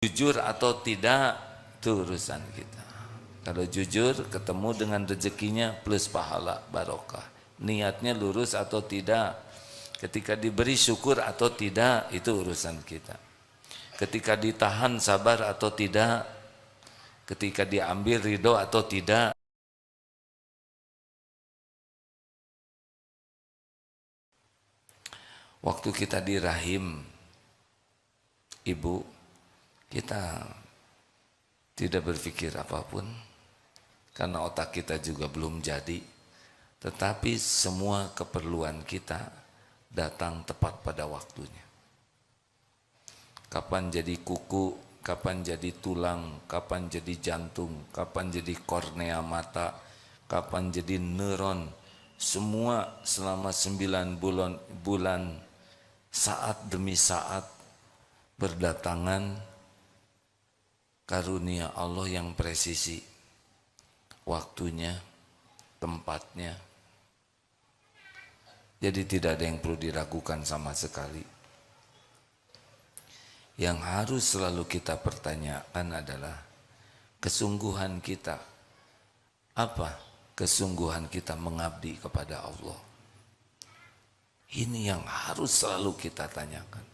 Jujur atau tidak, itu urusan kita. Kalau jujur, ketemu dengan rezekinya plus pahala barokah. Niatnya lurus atau tidak, ketika diberi syukur atau tidak, itu urusan kita. Ketika ditahan sabar atau tidak, ketika diambil ridho atau tidak. Waktu kita di rahim ibu, kita tidak berpikir apapun karena otak kita juga belum jadi, tetapi semua keperluan kita datang tepat pada waktunya. Kapan jadi kuku, kapan jadi tulang, kapan jadi jantung, kapan jadi kornea mata, kapan jadi neuron, semua selama 9 bulan saat demi saat berdatangan karunia Allah yang presisi, waktunya, tempatnya. Jadi tidak ada yang perlu diragukan sama sekali. Yang harus selalu kita pertanyakan adalah kesungguhan kita. Apa kesungguhan kita mengabdi kepada Allah? Ini yang harus selalu kita tanyakan.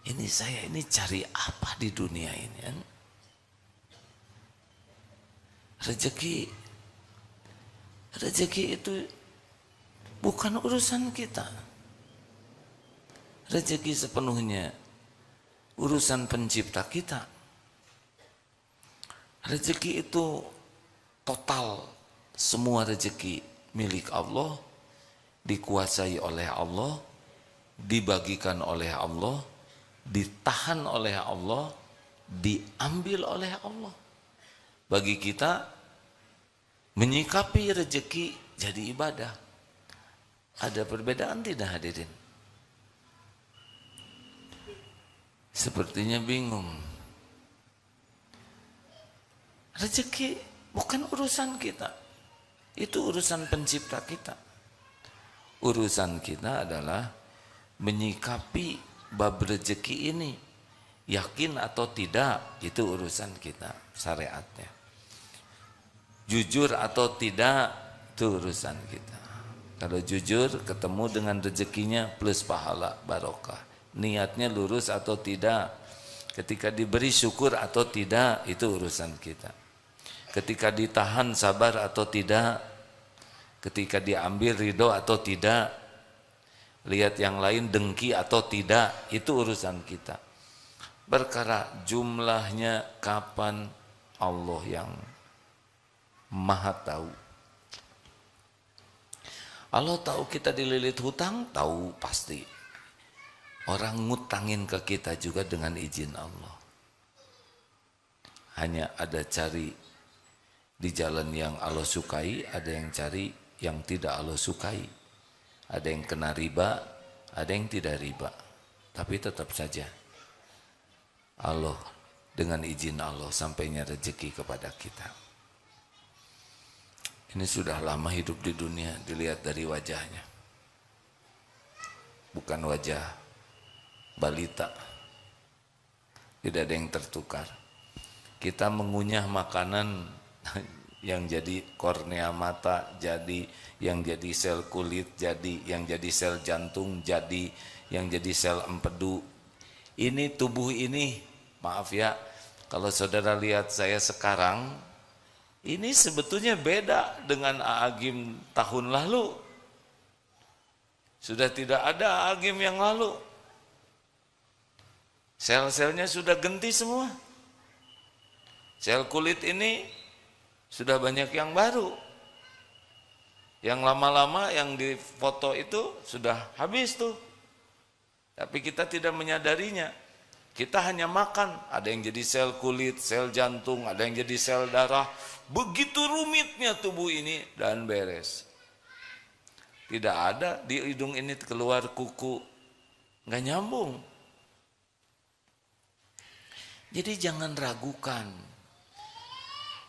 Ini saya ini cari apa di dunia ini? Kan? Rezeki itu bukan urusan kita. Rezeki sepenuhnya urusan pencipta kita. Rezeki itu total, semua rezeki milik Allah, dikuasai oleh Allah, dibagikan oleh Allah, ditahan oleh Allah, diambil oleh Allah. Bagi kita menyikapi rezeki jadi ibadah. Ada perbedaan tidak hadirin? Sepertinya bingung. Rezeki bukan urusan kita. Itu urusan pencipta kita. Urusan kita adalah menyikapi bab rezeki ini. Yakin atau tidak, itu urusan kita, syariatnya. Jujur atau tidak, itu urusan kita. Kalau jujur, ketemu dengan rezekinya plus pahala barokah. Niatnya lurus atau tidak, ketika diberi syukur atau tidak, itu urusan kita. Ketika ditahan sabar atau tidak, ketika diambil ridho atau tidak, lihat yang lain dengki atau tidak, itu urusan kita. Perkara jumlahnya kapan, Allah yang Maha tahu. Allah tahu kita dililit hutang, tahu pasti. Orang ngutangin ke kita juga dengan izin Allah. Hanya ada cari di jalan yang Allah sukai, ada yang cari yang tidak Allah sukai. Ada yang kena riba, ada yang tidak riba. Tapi tetap saja Allah, dengan izin Allah sampainya rezeki kepada kita. Ini sudah lama hidup di dunia, dilihat dari wajahnya. Bukan wajah balita. Tidak ada yang tertukar. Kita mengunyah makanan yang jadi kornea mata, jadi yang jadi sel kulit, jadi yang jadi sel jantung, jadi yang jadi sel empedu. Ini tubuh ini, maaf ya, kalau saudara lihat saya sekarang, ini sebetulnya beda dengan Aagim tahun lalu. Sudah tidak ada Aagim yang lalu. Sel-selnya sudah ganti semua. Sel kulit ini sudah banyak yang baru. Yang lama-lama yang di foto itu sudah habis tuh. Tapi kita tidak menyadarinya. Kita hanya makan. Ada yang jadi sel kulit, sel jantung, ada yang jadi sel darah. Begitu rumitnya tubuh ini dan beres. Tidak ada di hidung ini keluar kuku. Nggak nyambung. Jadi jangan ragukan.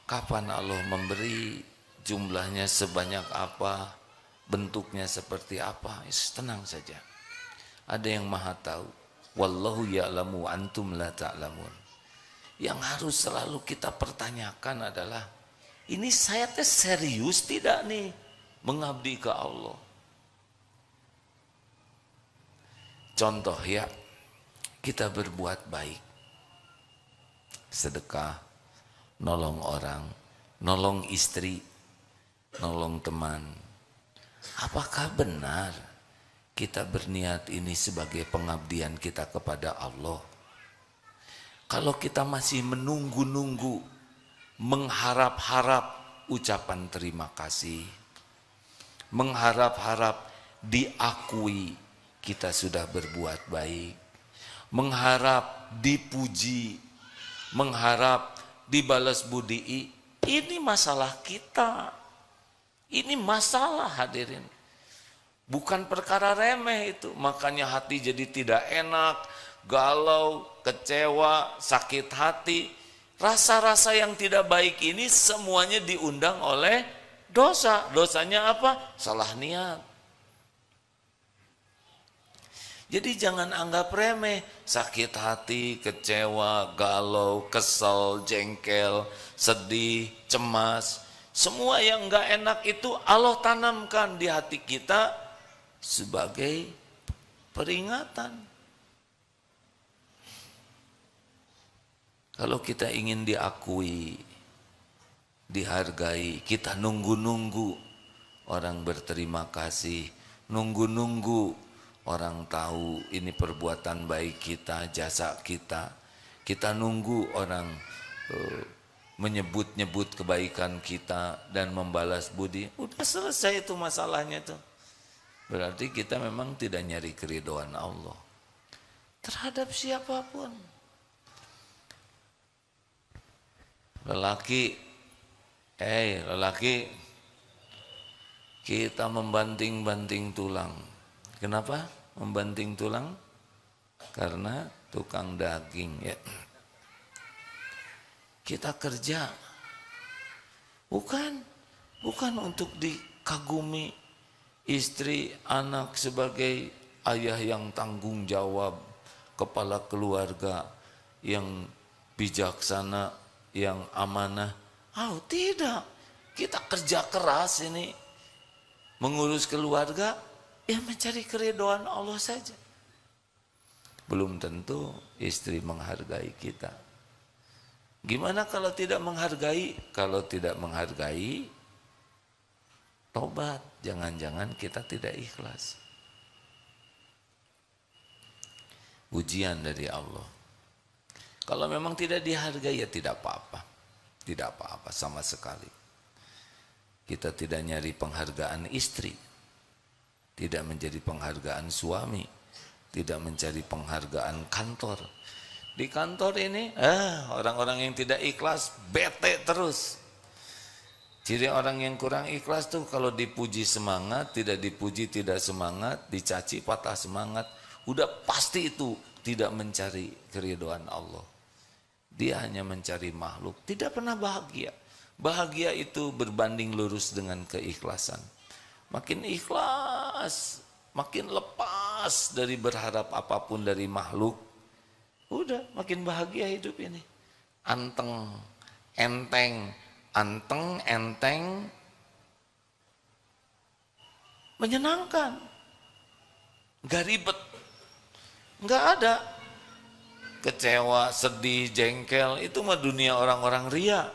Kapan Allah memberi, jumlahnya sebanyak apa, bentuknya seperti apa, tenang saja. Ada yang Maha tahu. Wallahu ya'lamu antum la ta'lamun. Yang harus selalu kita pertanyakan adalah, ini saya teh serius tidak nih mengabdi ke Allah? Contoh ya, kita berbuat baik, sedekah, nolong orang, nolong istri, nolong teman. Apakah benar kita berniat ini sebagai pengabdian kita kepada Allah? Kalau kita masih menunggu-nunggu, mengharap-harap ucapan terima kasih, mengharap-harap diakui kita sudah berbuat baik, mengharap dipuji, mengharap dibalas budi, ini masalah kita. Ini masalah, hadirin. Bukan perkara remeh itu. Makanya hati jadi tidak enak, galau, kecewa, sakit hati. Rasa-rasa yang tidak baik ini semuanya diundang oleh dosa. Dosanya apa? Salah niat. Jadi jangan anggap remeh, sakit hati, kecewa, galau, kesel, jengkel, sedih, cemas. Semua yang enggak enak itu Allah tanamkan di hati kita sebagai peringatan. Kalau kita ingin diakui, dihargai, kita nunggu-nunggu orang berterima kasih, nunggu-nunggu orang tahu ini perbuatan baik kita, jasa kita. Kita nunggu orang menyebut-nyebut kebaikan kita dan membalas budi. Udah selesai itu masalahnya tuh. Berarti kita memang tidak nyari keridhaan Allah terhadap siapapun. Lelaki, kita membanting-banting tulang. Kenapa membanting tulang? Karena tukang daging ya. Kita kerja bukan untuk dikagumi istri, anak sebagai ayah yang tanggung jawab, kepala keluarga yang bijaksana, yang amanah. Oh, tidak. Kita kerja keras ini mengurus keluarga, ya mencari keridhaan Allah saja. Belum tentu istri menghargai kita. Gimana kalau tidak menghargai? Kalau tidak menghargai, tobat. Jangan-jangan kita tidak ikhlas. Ujian dari Allah. Kalau memang tidak dihargai ya tidak apa-apa. Tidak apa-apa sama sekali. Kita tidak nyari penghargaan istri. Tidak menjadi penghargaan suami. Tidak mencari penghargaan kantor. Di kantor ini, orang-orang yang tidak ikhlas, bete terus. Ciri orang yang kurang ikhlas tuh kalau dipuji semangat, tidak dipuji tidak semangat, dicaci patah semangat. Udah pasti itu tidak mencari keridhaan Allah. Dia hanya mencari makhluk, tidak pernah bahagia. Bahagia itu berbanding lurus dengan keikhlasan. Makin ikhlas, makin lepas dari berharap apapun dari makhluk, udah makin bahagia hidup ini. Anteng, enteng, menyenangkan. Gak ribet. Gak ada kecewa, sedih, jengkel. Itu mah dunia orang-orang ria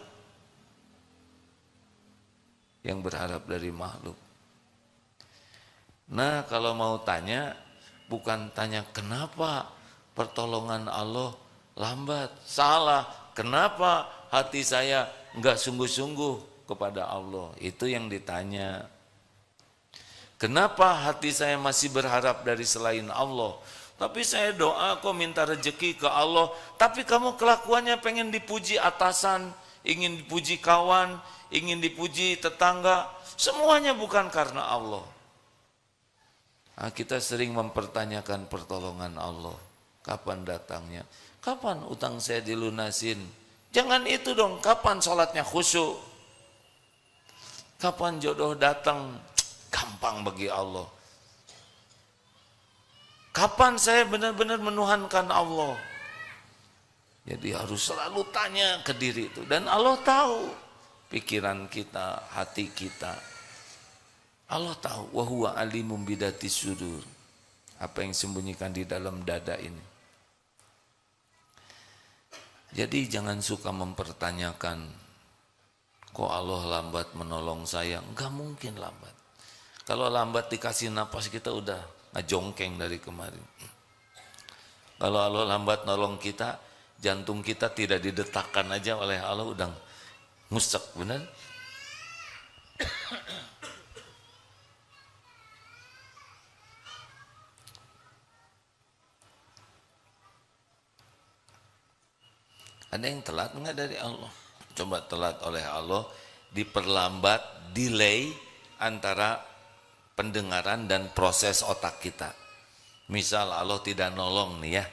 yang berharap dari makhluk. Nah, kalau mau tanya, bukan tanya kenapa pertolongan Allah lambat. Salah. Kenapa hati saya enggak sungguh-sungguh kepada Allah? Itu yang ditanya. Kenapa hati saya masih berharap dari selain Allah? Tapi saya doa kok minta rezeki ke Allah. Tapi kamu kelakuannya pengen dipuji atasan, ingin dipuji kawan, ingin dipuji tetangga. Semuanya bukan karena Allah. Nah, kita sering mempertanyakan pertolongan Allah. Kapan datangnya? Kapan utang saya dilunasin? Jangan itu dong. Kapan sholatnya khusyuk? Kapan jodoh datang? Gampang bagi Allah. Kapan saya benar-benar menuhankan Allah? Jadi harus selalu tanya ke diri itu. Dan Allah tahu pikiran kita, hati kita. Allah tahu. Wa huwa alimum bidati sudur. Apa yang sembunyikan di dalam dada ini. Jadi jangan suka mempertanyakan, kok Allah lambat menolong saya? Enggak mungkin lambat. Kalau lambat dikasih napas kita udah ngejongkeng dari kemarin. Kalau Allah lambat nolong kita, jantung kita tidak didetakkan aja oleh Allah udah ngusek, benar? Ada yang telat enggak dari Allah? Coba telat oleh Allah, diperlambat, delay antara pendengaran dan proses otak kita. Misal Allah tidak nolong nih ya,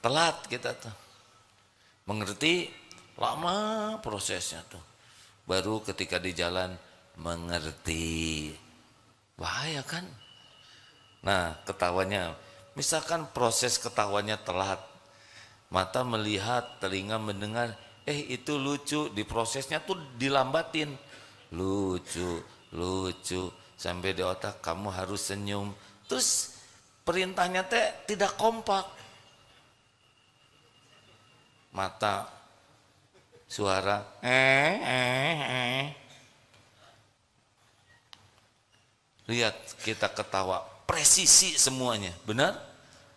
telat kita tuh. Mengerti, lama prosesnya tuh. Baru ketika di jalan, mengerti. Bahaya kan? Nah ketawanya, misalkan proses ketawanya telat. Mata melihat, telinga mendengar, itu lucu, di prosesnya tuh dilambatin. Lucu, lucu, sampai di otak kamu harus senyum. Terus perintahnya teh tidak kompak. Mata, suara, lihat kita ketawa, presisi semuanya, benar?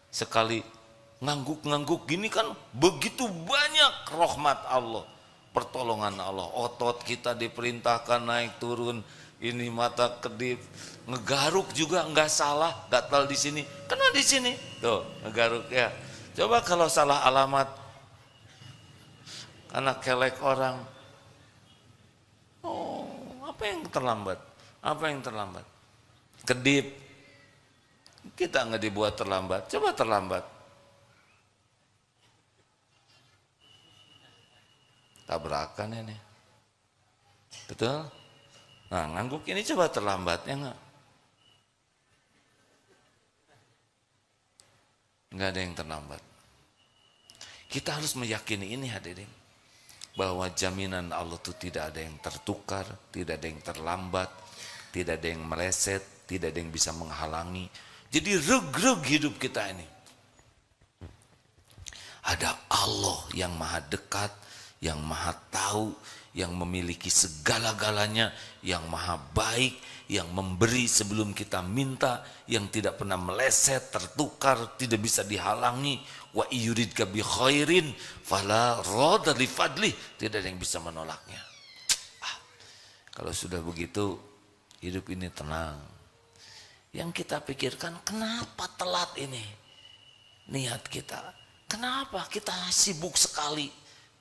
Sekali ngangguk-ngangguk gini kan begitu banyak rahmat Allah, pertolongan Allah. Otot kita diperintahkan naik turun, ini mata kedip, ngegaruk juga nggak salah, gatal di sini, kena di sini, tuh ngegaruk ya. Coba kalau salah alamat, anak kelek orang, oh apa yang terlambat? Apa yang terlambat? Kedip, kita nggak dibuat terlambat, coba terlambat. Tabrakan ini, betul? Nah ngangguk ini coba terlambat ya nggak? Nggak ada yang terlambat. Kita harus meyakini ini hadirin, bahwa jaminan Allah itu tidak ada yang tertukar, tidak ada yang terlambat, tidak ada yang meleset, tidak ada yang bisa menghalangi. Jadi reg-reg hidup kita ini. Ada Allah yang maha dekat, yang maha tahu, yang memiliki segala-galanya, yang maha baik, yang memberi sebelum kita minta, yang tidak pernah meleset, tertukar, tidak bisa dihalangi. Wa yuridka bi khairin fala radda li fadli, tidak ada yang bisa menolaknya. Kalau sudah begitu, hidup ini tenang. Yang kita pikirkan, kenapa telat ini niat kita? Kenapa kita sibuk sekali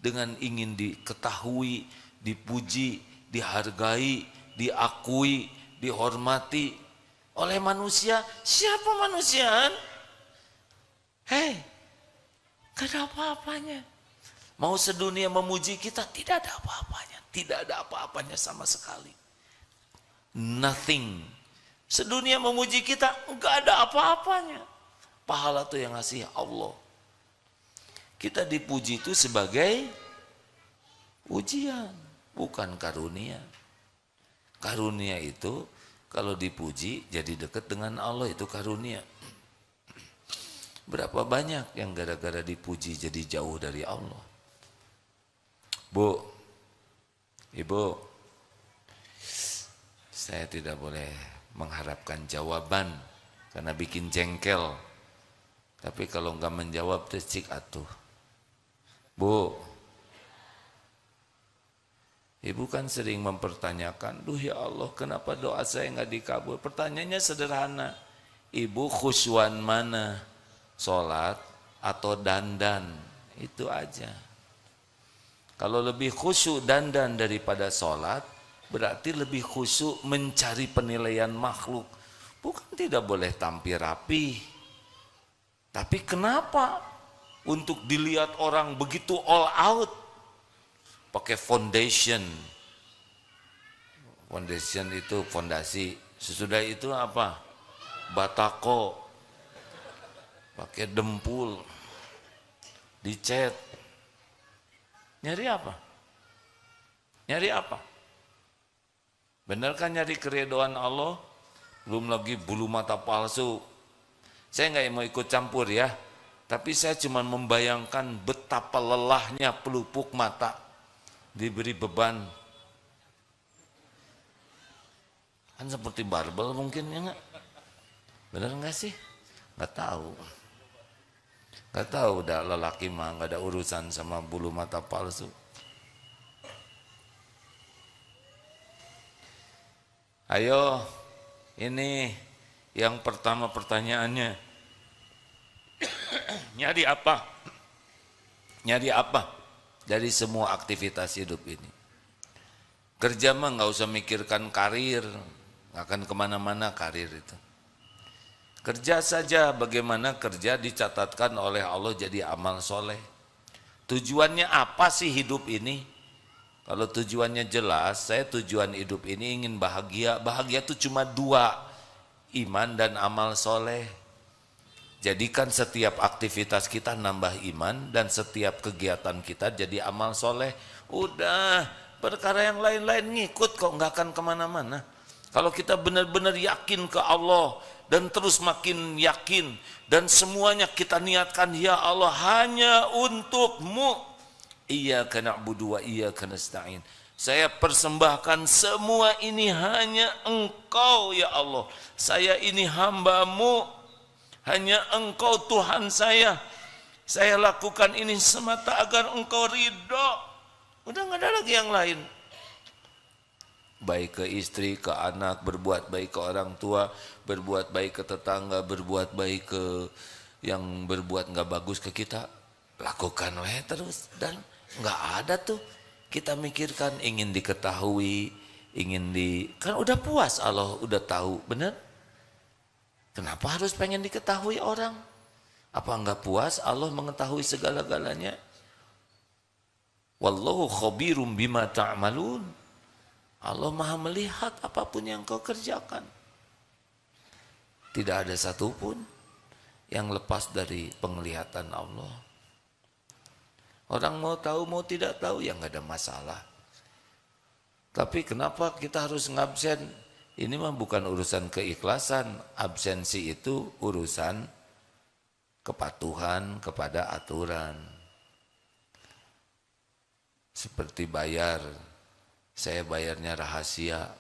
dengan ingin diketahui, dipuji, dihargai, diakui, dihormati oleh manusia? Siapa manusia? Hei, gak ada apa-apanya. Mau sedunia memuji kita, tidak ada apa-apanya. Tidak ada apa-apanya sama sekali. Nothing. Sedunia memuji kita, gak ada apa-apanya. Pahala itu yang ngasih Allah. Kita dipuji itu sebagai ujian, bukan karunia. Karunia itu kalau dipuji jadi dekat dengan Allah, itu karunia. Berapa banyak yang gara-gara dipuji jadi jauh dari Allah. Bu, Ibu, saya tidak boleh mengharapkan jawaban karena bikin jengkel. Tapi kalau enggak menjawab cik atuh. Bu, Ibu kan sering mempertanyakan, duh ya Allah kenapa doa saya enggak dikabul? Pertanyaannya sederhana, Ibu khusyuan mana? Sholat atau dandan? Itu aja. Kalau lebih khusyuk dandan daripada sholat, berarti lebih khusyuk mencari penilaian makhluk. Bukan tidak boleh tampil rapi. Tapi kenapa untuk dilihat orang begitu all out? Pakai foundation. Foundation itu fondasi. Sesudah itu apa? Batako. Pakai dempul. Dicat. Nyari apa? Nyari apa? Benar kan nyari keridhaan Allah? Belum lagi bulu mata palsu. Saya nggak mau ikut campur ya, tapi saya cuma membayangkan betapa lelahnya pelupuk mata diberi beban. Kan seperti barbel mungkin ya nggak? Benar nggak sih? Nggak tahu. Nggak tahu, udah lelaki mah nggak ada urusan sama bulu mata palsu. Ayo, ini yang pertama pertanyaannya. Nyari apa? Nyari apa dari semua aktivitas hidup ini? Kerja mah nggak usah mikirkan karir, nggak akan kemana-mana karir itu. Kerja saja, bagaimana kerja dicatatkan oleh Allah jadi amal soleh. Tujuannya apa sih hidup ini? Kalau tujuannya jelas, saya tujuan hidup ini ingin bahagia. Bahagia itu cuma dua, iman dan amal soleh. Jadikan setiap aktivitas kita nambah iman dan setiap kegiatan kita jadi amal soleh. Udah, perkara yang lain-lain ngikut kok, nggak akan kemana-mana. Kalau kita benar-benar yakin ke Allah dan terus makin yakin dan semuanya kita niatkan, ya Allah hanya untuk-Mu. Iyyaka na'budu wa iyyaka nasta'in. Saya persembahkan semua ini hanya Engkau ya Allah. Saya ini hamba-Mu, hanya Engkau Tuhan saya. Saya lakukan ini semata agar Engkau ridho. Udah nggak ada lagi yang lain. Baik ke istri, ke anak, berbuat baik ke orang tua, berbuat baik ke tetangga, berbuat baik ke yang berbuat nggak bagus ke kita, lakukan weh terus. Dan nggak ada tuh kita mikirkan ingin diketahui, kan udah puas Allah udah tahu, bener? Kenapa harus pengen diketahui orang? Apa nggak puas Allah mengetahui segala-galanya? Wallahu khabirum bima ta'malun. Allah maha melihat apapun yang kau kerjakan. Tidak ada satupun yang lepas dari penglihatan Allah. Orang mau tahu mau tidak tahu ya nggak ada masalah. Tapi kenapa kita harus ngabsen? Ini mah bukan urusan keikhlasan. Absensi itu urusan kepatuhan kepada aturan. Seperti bayar. Saya bayarnya rahasia.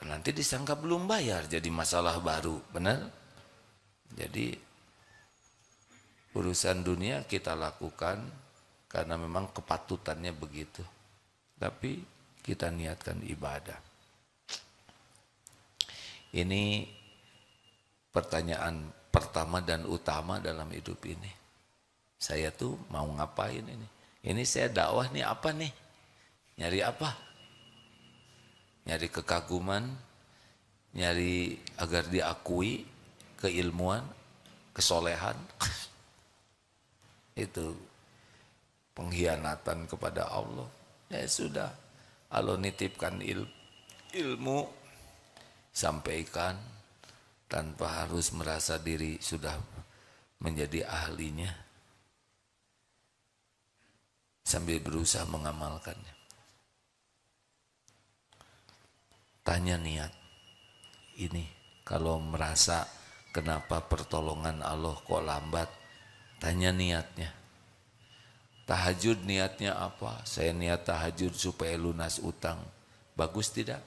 Nanti disangka belum bayar jadi masalah baru, benar? Jadi urusan dunia kita lakukan karena memang kepatutannya begitu. Tapi kita niatkan ibadah. Ini pertanyaan pertama dan utama dalam hidup ini. Saya tuh mau ngapain ini? Ini saya dakwah nih apa nih? Nyari apa? Nyari kekaguman, nyari agar diakui, keilmuan, kesolehan. Itu pengkhianatan kepada Allah. Ya sudah, Allah nitipkan ilmu, sampaikan tanpa harus merasa diri sudah menjadi ahlinya, sambil berusaha mengamalkannya. Tanya niat ini, kalau merasa kenapa pertolongan Allah kok lambat, tanya niatnya. Tahajud niatnya apa? Saya niat tahajud supaya lunas utang. Bagus tidak?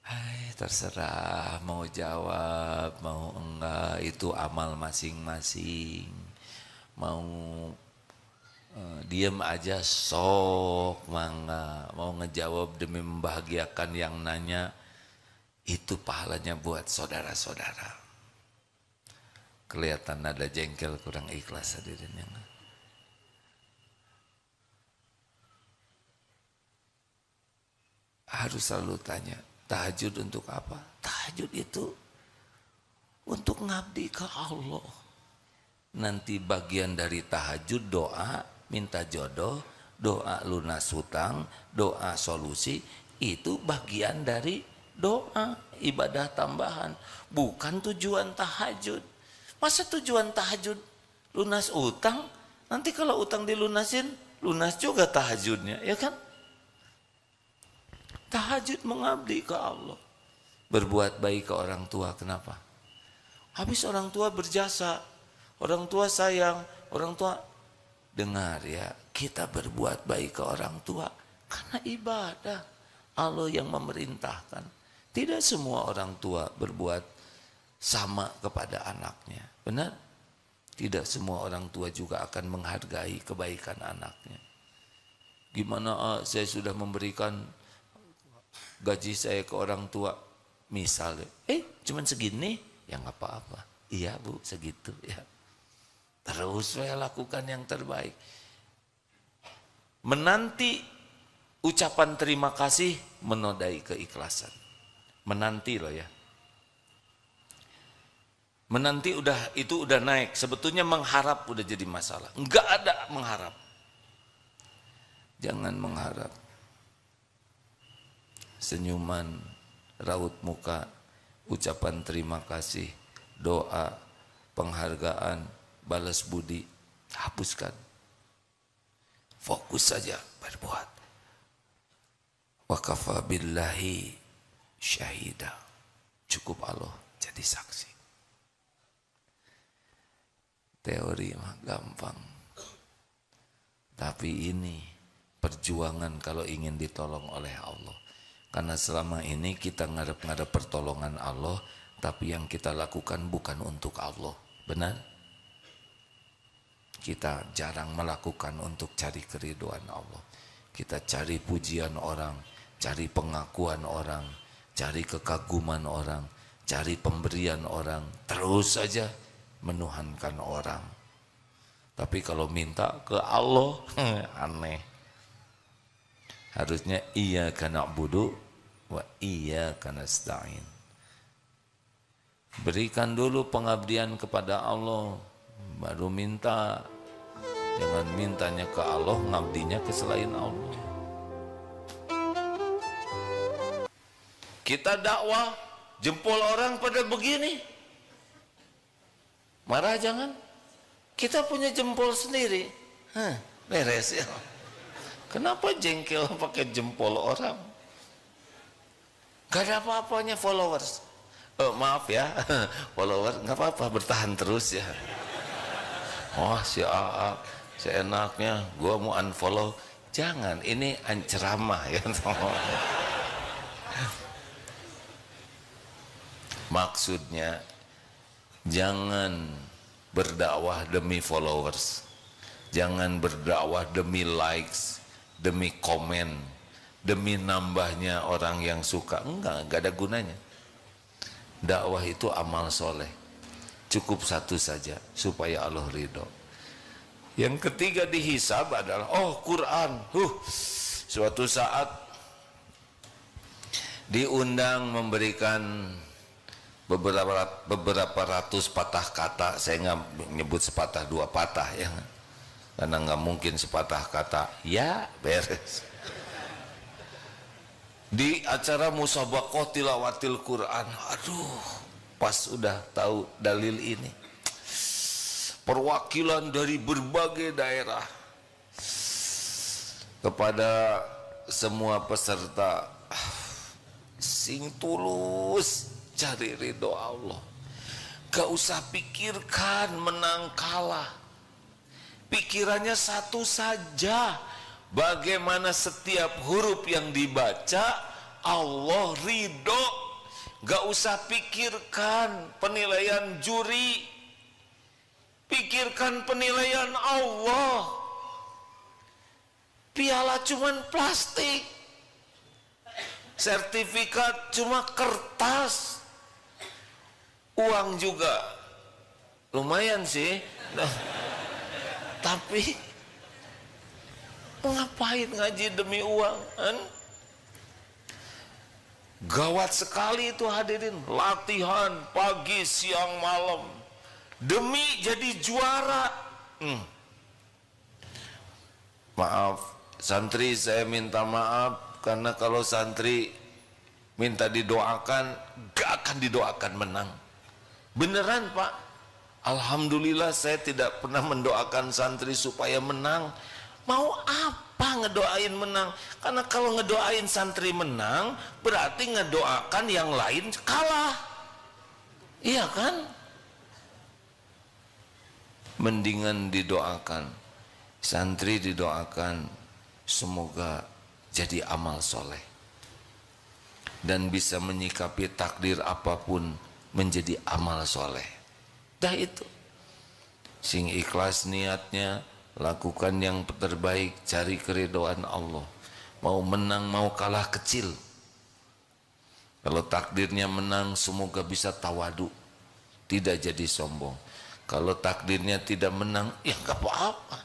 Hai, terserah mau jawab, mau enggak, itu amal masing-masing. Mau diam aja sok mangga, mau ngejawab demi membahagiakan yang nanya, itu pahalanya buat saudara-saudara. Kelihatan ada jengkel, kurang ikhlas hadirin yang harus selalu tanya, tahajud untuk apa? Tahajud itu untuk ngabdi ke Allah. Nanti bagian dari tahajud doa, minta jodoh, doa lunas hutang, doa solusi, itu bagian dari doa, ibadah tambahan. Bukan tujuan tahajud. Masa tujuan tahajud lunas utang, nanti kalau utang dilunasin, lunas juga tahajudnya, ya kan? Tahajud mengabdi ke Allah. Berbuat baik ke orang tua, kenapa? Habis orang tua berjasa, orang tua sayang, orang tua dengar ya, kita berbuat baik ke orang tua karena ibadah. Allah yang memerintahkan. Tidak semua orang tua berbuat sama kepada anaknya, benar? Tidak semua orang tua juga akan menghargai kebaikan anaknya. Gimana saya sudah memberikan gaji saya ke orang tua, misalnya, cuman segini, ya nggak apa-apa. Iya bu, segitu ya. Terus saya lakukan yang terbaik. Menanti ucapan terima kasih menodai keikhlasan. Menanti loh ya. Menanti itu udah naik. Sebetulnya mengharap udah jadi masalah. Enggak ada mengharap. Jangan mengharap. Senyuman, raut muka, ucapan terima kasih, doa, penghargaan, balas budi, hapuskan. Fokus saja berbuat. Wa kafa billahi syahida. Cukup Allah jadi saksi. Teori mah gampang. Tapi ini perjuangan kalau ingin ditolong oleh Allah. Karena selama ini kita ngarep-ngarep pertolongan Allah, tapi yang kita lakukan bukan untuk Allah. Benar? Kita jarang melakukan untuk cari keriduan Allah. Kita cari pujian orang, cari pengakuan orang, cari kekaguman orang, cari pemberian orang, terus saja menuhankan orang. Tapi kalau minta ke Allah, aneh. Harusnya iyyaka na'budu wa iyyaka nasta'in. Berikan dulu pengabdian kepada Allah, baru minta. Jangan mintanya ke Allah, ngabdinya ke selain Allah. Kita dakwah, jempol orang pada begini. Marah jangan. Kita punya jempol sendiri. Beres ya. Kenapa jengkel pakai jempol orang? Gak ada apa-apanya followers. Maaf ya, followers nggak apa-apa, bertahan terus ya. Oh si AA, seenaknya gua mau unfollow. Jangan, ini ceramah ya. Maksudnya jangan berdakwah demi followers, jangan berdakwah demi likes, demi komen, demi nambahnya orang yang suka. Enggak ada gunanya. Dakwah itu amal soleh, cukup satu saja supaya Allah ridho. Yang ketiga dihisab adalah Quran. Suatu saat diundang memberikan beberapa ratus patah kata. Saya nggak nyebut sepatah dua patah ya, karena nggak mungkin sepatah kata ya beres. Di acara musabaqah tilawatil Quran, aduh, pas udah tahu dalil ini, perwakilan dari berbagai daerah kepada semua peserta, sing tulus cari ridho Allah, gak usah pikirkan menang kalah, pikirannya satu saja, bagaimana setiap huruf yang dibaca Allah ridho. Gak usah pikirkan penilaian juri, pikirkan penilaian Allah. Piala cuman plastik, sertifikat cuma kertas, uang juga lumayan sih, tapi ngapain ngaji demi uang kan? Gawat sekali itu hadirin, latihan pagi siang malam demi jadi juara. Maaf santri, saya minta maaf, karena kalau santri minta didoakan gak akan didoakan menang. Beneran Pak, Alhamdulillah saya tidak pernah mendoakan santri supaya menang. Mau apa ngedoain menang? Karena kalau ngedoain santri menang berarti ngedoakan yang lain kalah. Iya kan? Mendingan didoakan, santri didoakan semoga jadi amal soleh dan bisa menyikapi takdir apapun menjadi amal soleh. Dah itu, sing ikhlas niatnya, lakukan yang terbaik, cari keridhaan Allah. Mau menang mau kalah kecil, kalau takdirnya menang semoga bisa tawadu, tidak jadi sombong. Kalau takdirnya tidak menang, ya nggak apa-apa.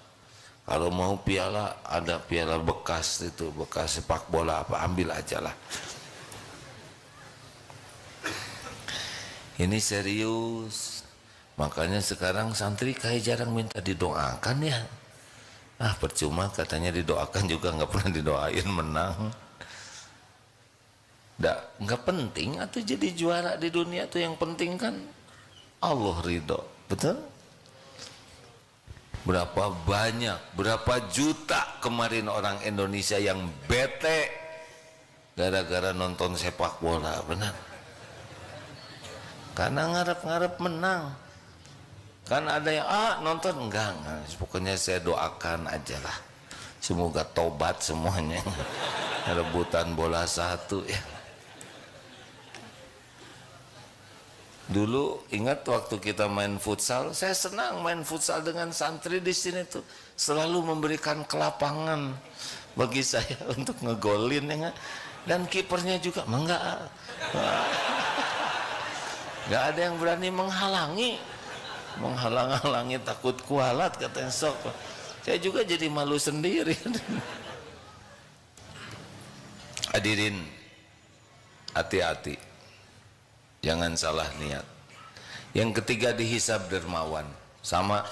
Kalau mau piala, ada piala bekas itu, bekas sepak bola apa, ambil aja lah. Ini serius. Makanya sekarang santri kayak jarang minta didoakan ya. Ah percuma katanya didoakan juga nggak pernah didoain menang. Nggak penting atau jadi juara di dunia tuh, yang penting kan Allah ridho, betul? Berapa banyak, berapa juta kemarin orang Indonesia yang bete gara-gara nonton sepak bola, benar? Karena ngarep-ngarep menang. Kan ada yang nonton enggak, pokoknya saya doakan aja lah, semoga tobat semuanya. Rebutan bola satu ya. Dulu ingat waktu kita main futsal, saya senang main futsal dengan santri di sini tuh, selalu memberikan kelapangan bagi saya untuk ngegolin ya, dan kipernya juga enggak ada yang berani menghalang-halangi, takut kualat katanya sok. Saya juga jadi malu sendiri. Hadirin, hati-hati, jangan salah niat. Yang ketiga dihisab dermawan. Sama,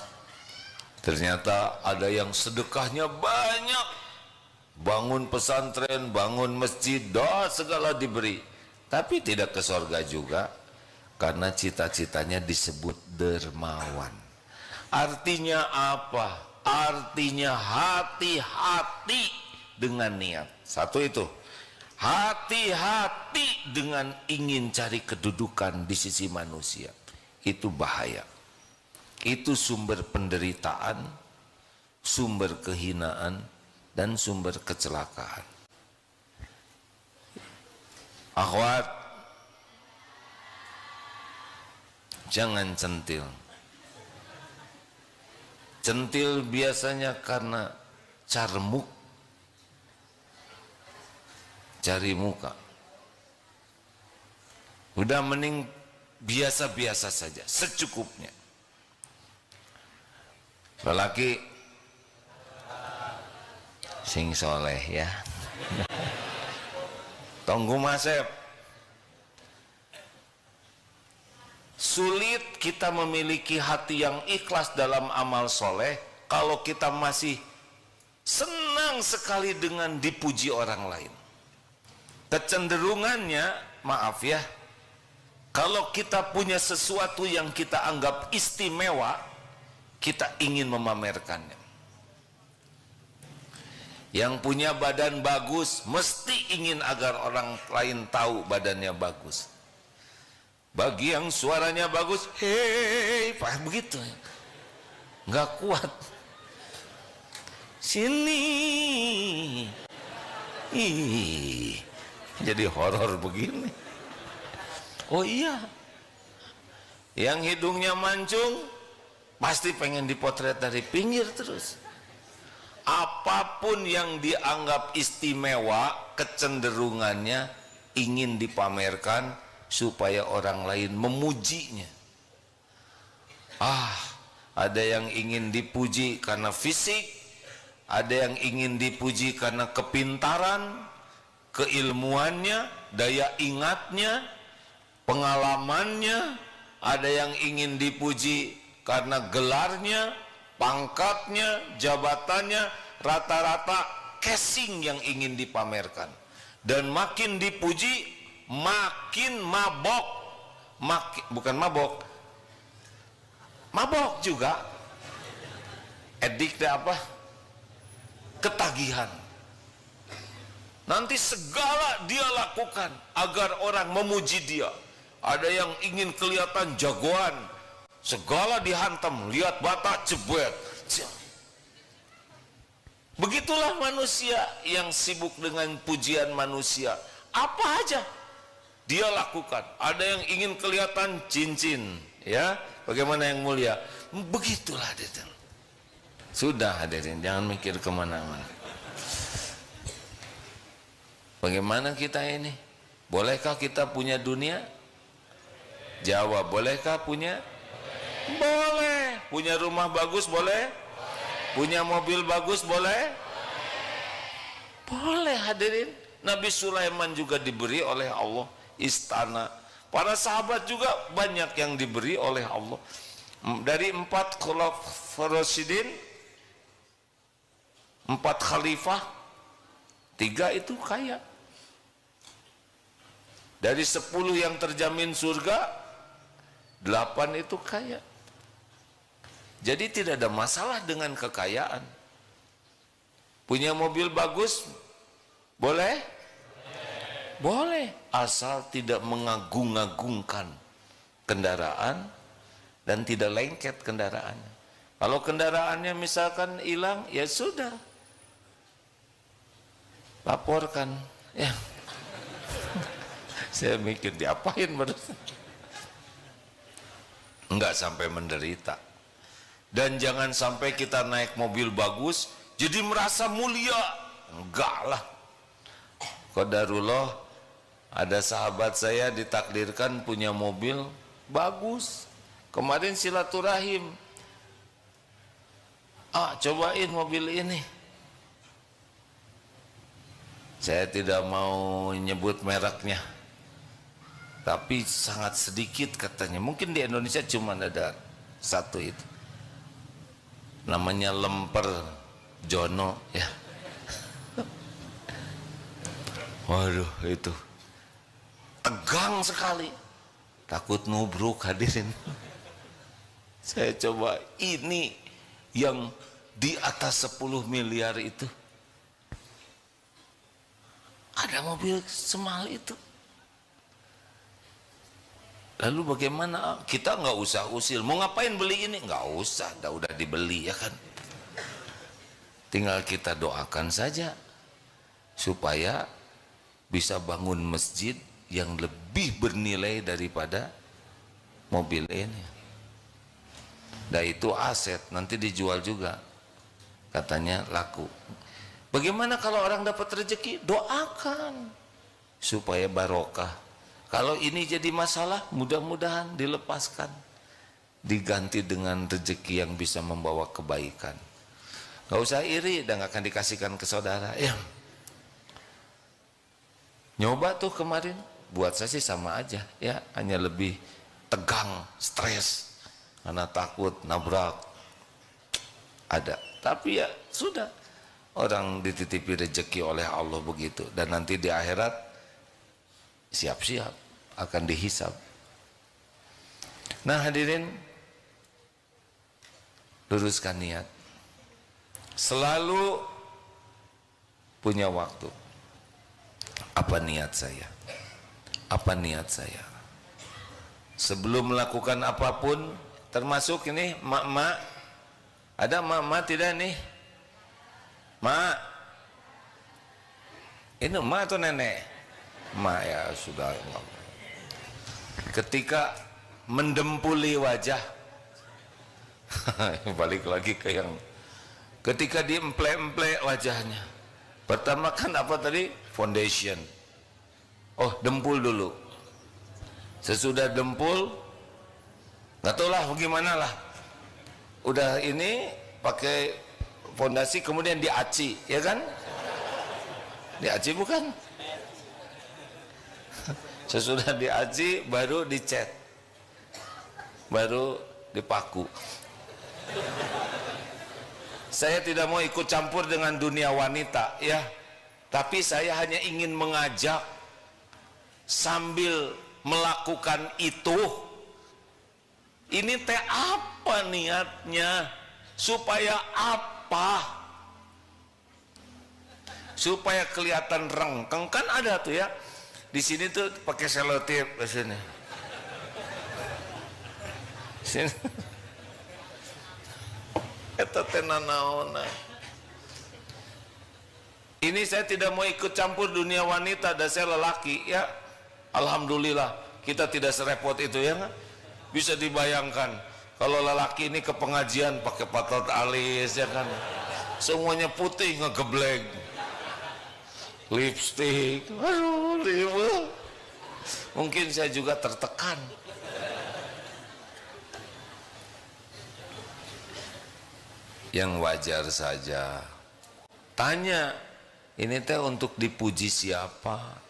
ternyata ada yang sedekahnya banyak, bangun pesantren, bangun masjid, doa segala diberi, tapi tidak ke surga juga, karena cita-citanya disebut dermawan. Artinya apa? Artinya hati-hati dengan niat. Satu itu, hati-hati dengan ingin cari kedudukan di sisi manusia. Itu bahaya. Itu sumber penderitaan, sumber kehinaan, dan sumber kecelakaan. Akhwat, jangan centil. Centil biasanya karena carmuk, cari muka. Udah mending biasa-biasa saja, secukupnya. Lelaki sing soleh ya. Tunggu masep. Sulit kita memiliki hati yang ikhlas dalam amal soleh kalau kita masih senang sekali dengan dipuji orang lain. Kecenderungannya, maaf ya, kalau kita punya sesuatu yang kita anggap istimewa, kita ingin memamerkannya. Yang punya badan bagus mesti ingin agar orang lain tahu badannya bagus. Bagi yang suaranya bagus, hei, pak begitu, nggak kuat. Sini, jadi horor begini. Oh iya, yang hidungnya mancung pasti pengen dipotret dari pinggir terus. Apapun yang dianggap istimewa, kecenderungannya ingin dipamerkan supaya orang lain memujinya. Ada yang ingin dipuji karena fisik, ada yang ingin dipuji karena kepintaran, keilmuannya, daya ingatnya, pengalamannya, ada yang ingin dipuji karena gelarnya, pangkatnya, jabatannya, rata-rata casing yang ingin dipamerkan. Dan makin dipuji makin mabok, bukan mabok, Mabok juga. Edik apa? Ketagihan. Nanti segala dia lakukan agar orang memuji dia. Ada yang ingin kelihatan jagoan, segala dihantam, lihat bata jebret. Begitulah manusia yang sibuk dengan pujian manusia. Apa aja dia lakukan. Ada yang ingin kelihatan cincin, ya, bagaimana yang mulia. Begitulah hadirin. Sudah hadirin, jangan mikir kemana-mana. Bagaimana kita ini? Bolehkah kita punya dunia? Jawab, bolehkah punya? Boleh. Punya rumah bagus boleh? Punya mobil bagus boleh? Boleh hadirin. Nabi Sulaiman juga diberi oleh Allah istana. Para sahabat juga banyak yang diberi oleh Allah. Dari 4 khulafaur rasyidin, 4 khalifah, 3 itu kaya. Dari 10 yang terjamin surga, 8 itu kaya. Jadi tidak ada masalah dengan kekayaan. Punya mobil bagus boleh? Boleh, asal tidak mengagung-agungkan kendaraan dan tidak lengket kendaraannya. Kalau kendaraannya misalkan hilang, ya sudah, laporkan. Ya, saya mikir diapain barusan. Enggak sampai menderita. Dan jangan sampai kita naik mobil bagus jadi merasa mulia. Enggak lah. Qadarullah, ada sahabat saya ditakdirkan punya mobil bagus. Kemarin silaturahim, cobain mobil ini. Saya tidak mau nyebut mereknya, tapi sangat sedikit katanya. Mungkin di Indonesia cuma ada satu itu, namanya Lemper Jono, ya. Waduh, itu tegang sekali, takut nubruk hadirin. Saya coba, ini yang di atas 10 miliar itu, ada mobil semahal itu. Lalu bagaimana? Kita nggak usah usil. Mau ngapain beli ini? Nggak usah, udah dibeli, ya kan. Tinggal kita doakan saja supaya bisa bangun masjid yang lebih bernilai daripada mobil ini. Dan itu aset, nanti dijual juga, katanya laku. Bagaimana kalau orang dapat rezeki? Doakan supaya barokah. Kalau ini jadi masalah, mudah-mudahan dilepaskan, diganti dengan rezeki yang bisa membawa kebaikan. Gak usah iri dan gak akan dikasihkan ke saudara. Ya, nyoba tuh kemarin, buat saya sih sama aja, ya, hanya lebih tegang, stres, karena takut nabrak. Ada, tapi ya sudah, orang dititipi rezeki oleh Allah begitu, dan nanti di akhirat siap-siap akan dihisab. Nah hadirin, luruskan niat, selalu punya waktu. Apa niat saya? Apa niat saya? Sebelum melakukan apapun, termasuk ini mak-mak, ada mak-mak tidak nih? Mak, ini mak atau nenek? Mak, ya sudah. Ketika mendempuli wajah, balik lagi ke yang ketika diemple-emple wajahnya, pertama kan apa tadi? Foundation. Oh, dempul dulu. Sesudah dempul, nggak tahu lah bagaimana lah, udah ini pakai fondasi, kemudian diaci, ya kan? Diaci bukan? Sesudah diaci baru dicat, baru dipaku. Saya tidak mau ikut campur dengan dunia wanita, ya, tapi saya hanya ingin mengajak, sambil melakukan itu Ini teh apa niatnya? Supaya apa? Supaya kelihatan rengkeng, kan ada tuh ya. Di sini tuh pakai selotip ke sini. Sini. Eta teh nanaonna. Ini saya tidak mau ikut campur dunia wanita, dan saya lelaki ya. Alhamdulillah kita tidak serepot itu ya. Bisa dibayangkan kalau lelaki ini ke pengajian pakai patot alis ya kan, semuanya putih ngegeblek, lipstick, aduh ribet. Mungkin saya juga tertekan. Yang wajar saja. Tanya, ini teh untuk dipuji siapa?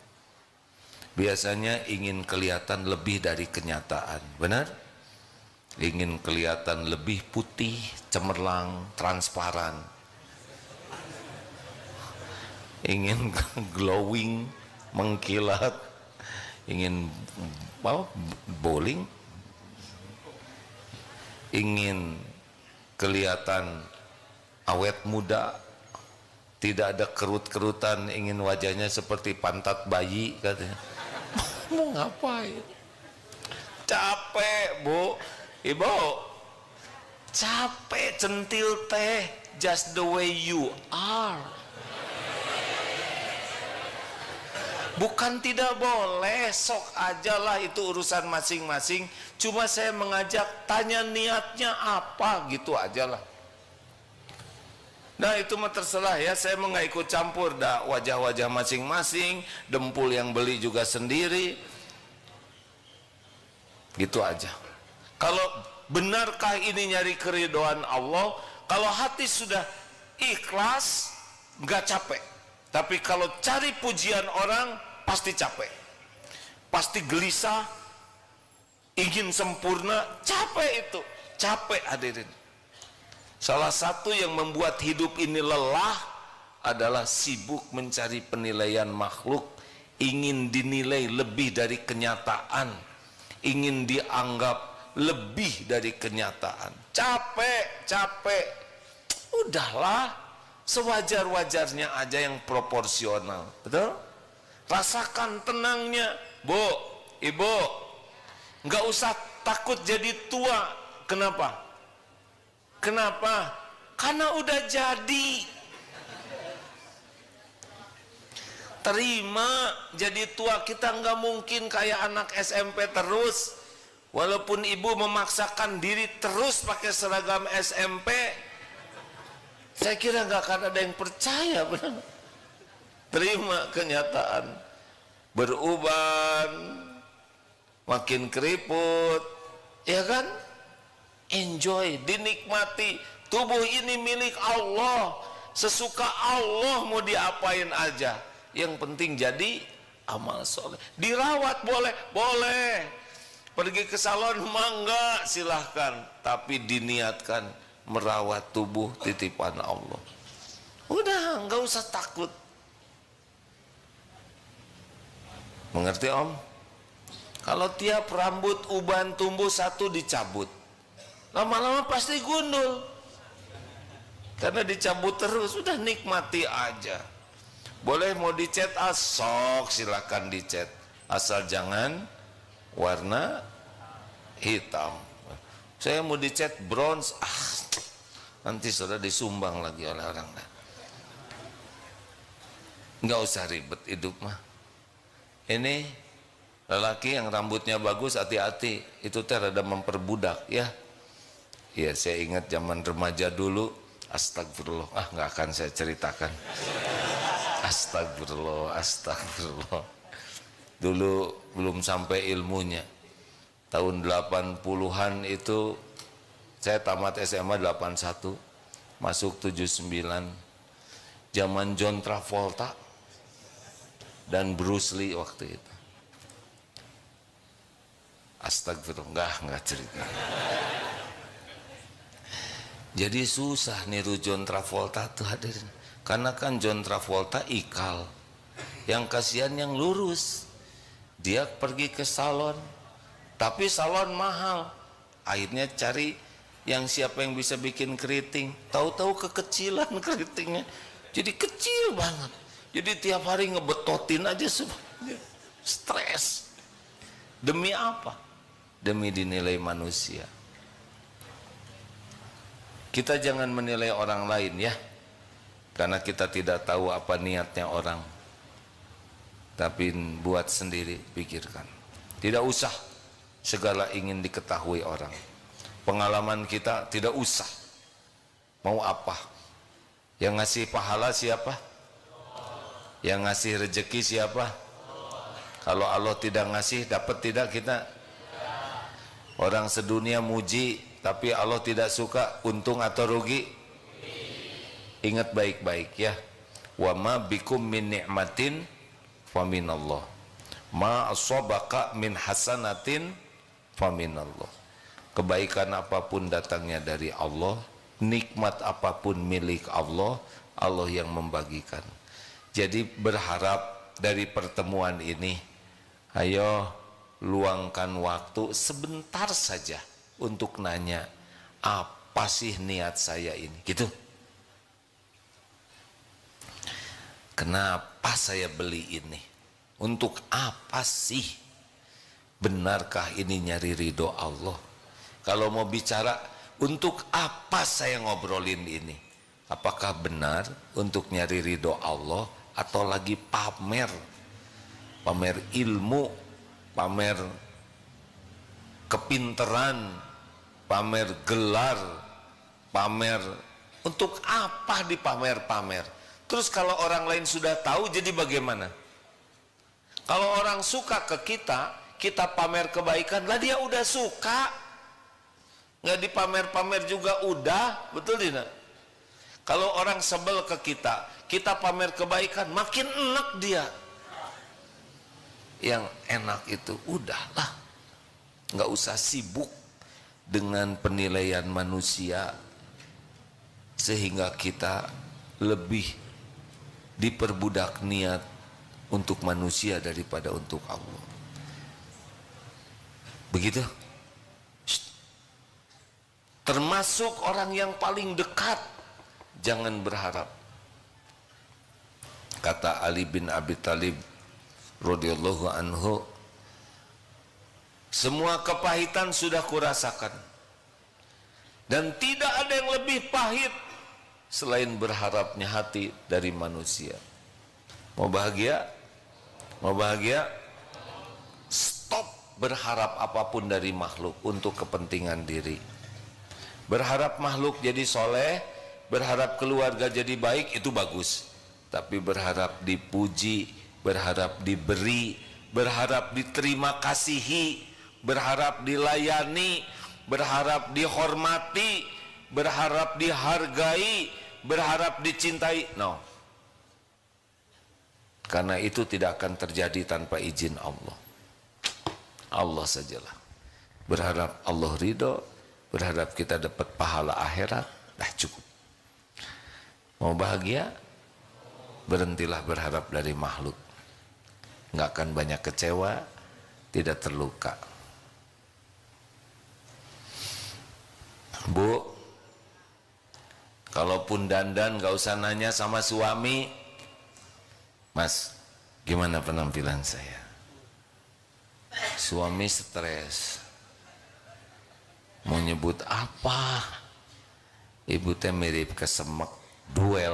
Biasanya ingin kelihatan lebih dari kenyataan, benar? Ingin kelihatan lebih putih, cemerlang, transparan. Ingin glowing, mengkilat. Ingin bowling. Ingin kelihatan awet muda, tidak ada kerut-kerutan, ingin wajahnya seperti pantat bayi katanya. Mau ngapain? Capek bu, ibu, capek centil teh, just the way you are. Bukan tidak boleh, sok aja lah, itu urusan masing-masing. Cuma saya mengajak, tanya niatnya apa, gitu aja lah. Nah itu mah terserah ya, saya mau nggak ikut campur dah wajah-wajah masing-masing, dempul yang beli juga sendiri, gitu aja. Kalau benarkah ini nyari keridhaan Allah, kalau hati sudah ikhlas, nggak capek. Tapi kalau cari pujian orang, pasti capek, pasti gelisah, ingin sempurna, capek itu, capek hadirin. Salah satu yang membuat hidup ini lelah adalah sibuk mencari penilaian makhluk, ingin dinilai lebih dari kenyataan, ingin dianggap lebih dari kenyataan. Capek, capek. Udahlah, sewajar-wajarnya aja yang proporsional. Betul? Rasakan tenangnya, Bu, Ibu. Nggak usah takut jadi tua. Kenapa? Kenapa? Karena udah jadi. Terima jadi tua, kita nggak mungkin kayak anak SMP terus. Walaupun ibu memaksakan diri terus pakai seragam SMP, saya kira nggak akan ada yang percaya, benar. Terima kenyataan, beruban, makin keriput, ya kan? Enjoy, dinikmati. Tubuh ini milik Allah, sesuka Allah mau diapain aja, yang penting jadi amal soleh. Dirawat boleh, boleh. Pergi ke salon mangga silahkan, tapi diniatkan merawat tubuh titipan Allah. Udah, nggak usah takut. Mengerti Om? Kalau tiap rambut uban tumbuh satu dicabut, lama-lama pasti gundul, karena dicabut terus. Udah nikmati aja. Boleh mau dicat sok silakan dicat, asal jangan warna hitam. Saya mau dicat bronze, nanti sudah disumbang lagi oleh orang lain. Nggak usah ribet hidup mah. Ini lelaki yang rambutnya bagus, hati-hati, itu teh rada memperbudak ya. Ya saya ingat zaman remaja dulu, astagfirullah, nggak akan saya ceritakan. Astagfirullah, astagfirullah. Dulu belum sampai ilmunya. Tahun 80-an itu saya tamat SMA 81, masuk 79. Zaman John Travolta dan Bruce Lee waktu itu. Astagfirullah, nggak cerita. Jadi susah niru John Travolta tuh hadirin, karena kan John Travolta ikal, yang kasihan yang lurus. Dia pergi ke salon, tapi salon mahal, Akhirnya cari yang siapa yang bisa bikin keriting. Tahu-tahu kekecilan keritingnya. Jadi kecil banget. Jadi tiap hari ngebetotin aja semuanya. Stres. Demi apa? Demi dinilai manusia. Kita jangan menilai orang lain ya. Karena kita tidak tahu apa niatnya orang. Tapi buat sendiri, pikirkan. Tidak usah segala ingin diketahui orang. Pengalaman kita tidak usah. Mau apa? Yang ngasih pahala siapa? Yang ngasih rezeki siapa? Kalau Allah tidak ngasih, dapat tidak kita? Orang sedunia muji, tapi Allah tidak suka, untung atau rugi? Ingat baik-baik ya. Wa ma bikum min ni'matin fa minallah. Ma asabaka min hasanatin fa minallah. Kebaikan apapun datangnya dari Allah, nikmat apapun milik Allah, Allah yang membagikan. Jadi berharap dari pertemuan ini, ayo luangkan waktu sebentar saja untuk nanya, apa sih niat saya ini? Gitu. Kenapa saya beli ini? Untuk apa sih? Benarkah ini nyari ridho Allah? Kalau mau bicara, untuk apa saya ngobrolin ini? Apakah benar untuk nyari ridho Allah atau lagi pamer? Pamer ilmu, pamer kepinteran, pamer gelar, pamer. Untuk apa dipamer-pamer? Terus kalau orang lain sudah tahu jadi bagaimana? Kalau orang suka ke kita, kita pamer kebaikan, lah dia udah suka. Nggak dipamer-pamer juga udah, betul tidak? Kalau orang sebel ke kita, kita pamer kebaikan, makin enak dia. Yang enak itu udahlah, nggak usah sibuk dengan penilaian manusia, sehingga kita lebih diperbudak niat untuk manusia daripada untuk Allah. Begitu. Termasuk orang yang paling dekat, jangan berharap. Kata Ali bin Abi Thalib radhiyallahu anhu, semua kepahitan sudah kurasakan, dan tidak ada yang lebih pahit selain berharapnya hati dari manusia. Mau bahagia? Mau bahagia? Stop berharap apapun dari makhluk untuk kepentingan diri. Berharap makhluk jadi soleh, berharap keluarga jadi baik, itu bagus. Tapi berharap dipuji, berharap diberi, berharap diterima kasihi, berharap dilayani, berharap dihormati, berharap dihargai, berharap dicintai, no. Karena itu tidak akan terjadi tanpa izin Allah. Allah sajalah. Berharap Allah ridho, berharap kita dapat pahala akhirat, dah cukup. Mau bahagia? Berhentilah berharap dari makhluk. Nggak akan banyak kecewa, tidak terluka. Bu, kalaupun dandan nggak usah nanya sama suami, Mas, gimana penampilan saya? Suami stres. Mau nyebut apa? Ibu teh mirip kesemek duel.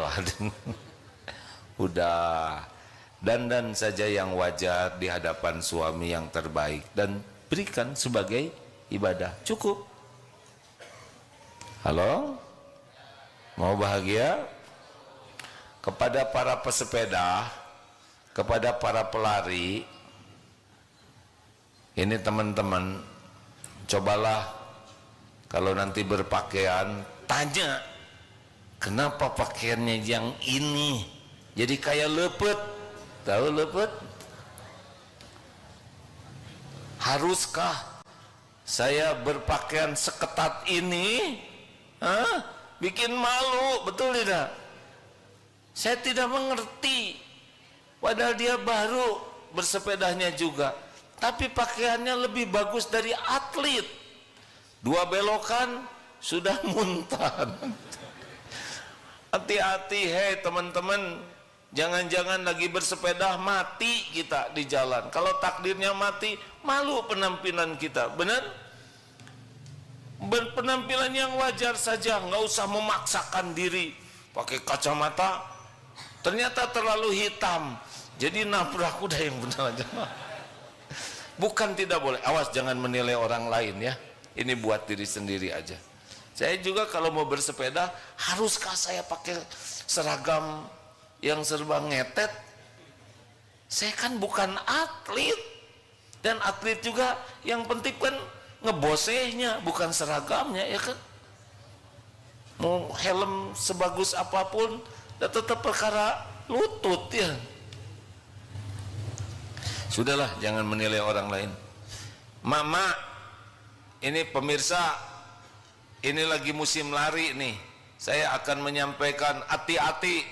Udah dandan saja yang wajar di hadapan suami yang terbaik dan berikan sebagai ibadah, cukup. Halo? Mau bahagia? Kepada para pesepeda, kepada para pelari, ini teman-teman, cobalah kalau nanti berpakaian, tanya, kenapa pakaiannya yang ini? Jadi kayak lepet. Tahu lepet? Haruskah saya berpakaian seketat ini? Hah? Bikin malu, betul tidak? Saya tidak mengerti. Padahal dia baru bersepedanya juga. Tapi pakaiannya lebih bagus dari atlet. 2 belokan sudah muntah. Hati-hati hei teman-teman, jangan-jangan lagi bersepeda mati kita di jalan. Kalau takdirnya mati, malu penampilan kita, benar? Penampilan yang wajar saja, nggak usah memaksakan diri. Pakai kacamata, ternyata terlalu hitam, jadi nabrak, udah yang benar aja. Bukan tidak boleh, awas jangan menilai orang lain ya. Ini buat diri sendiri aja. Saya juga kalau mau bersepeda, haruskah saya pakai seragam yang serba ngetet? Saya kan bukan atlet. Dan atlet juga yang penting kan ngebosehnya, bukan seragamnya, ya kan? Mau helm sebagus apapun, tetap perkara lutut ya. Sudahlah, jangan menilai orang lain. Mama, ini pemirsa, ini lagi musim lari nih. Saya akan menyampaikan hati-hati.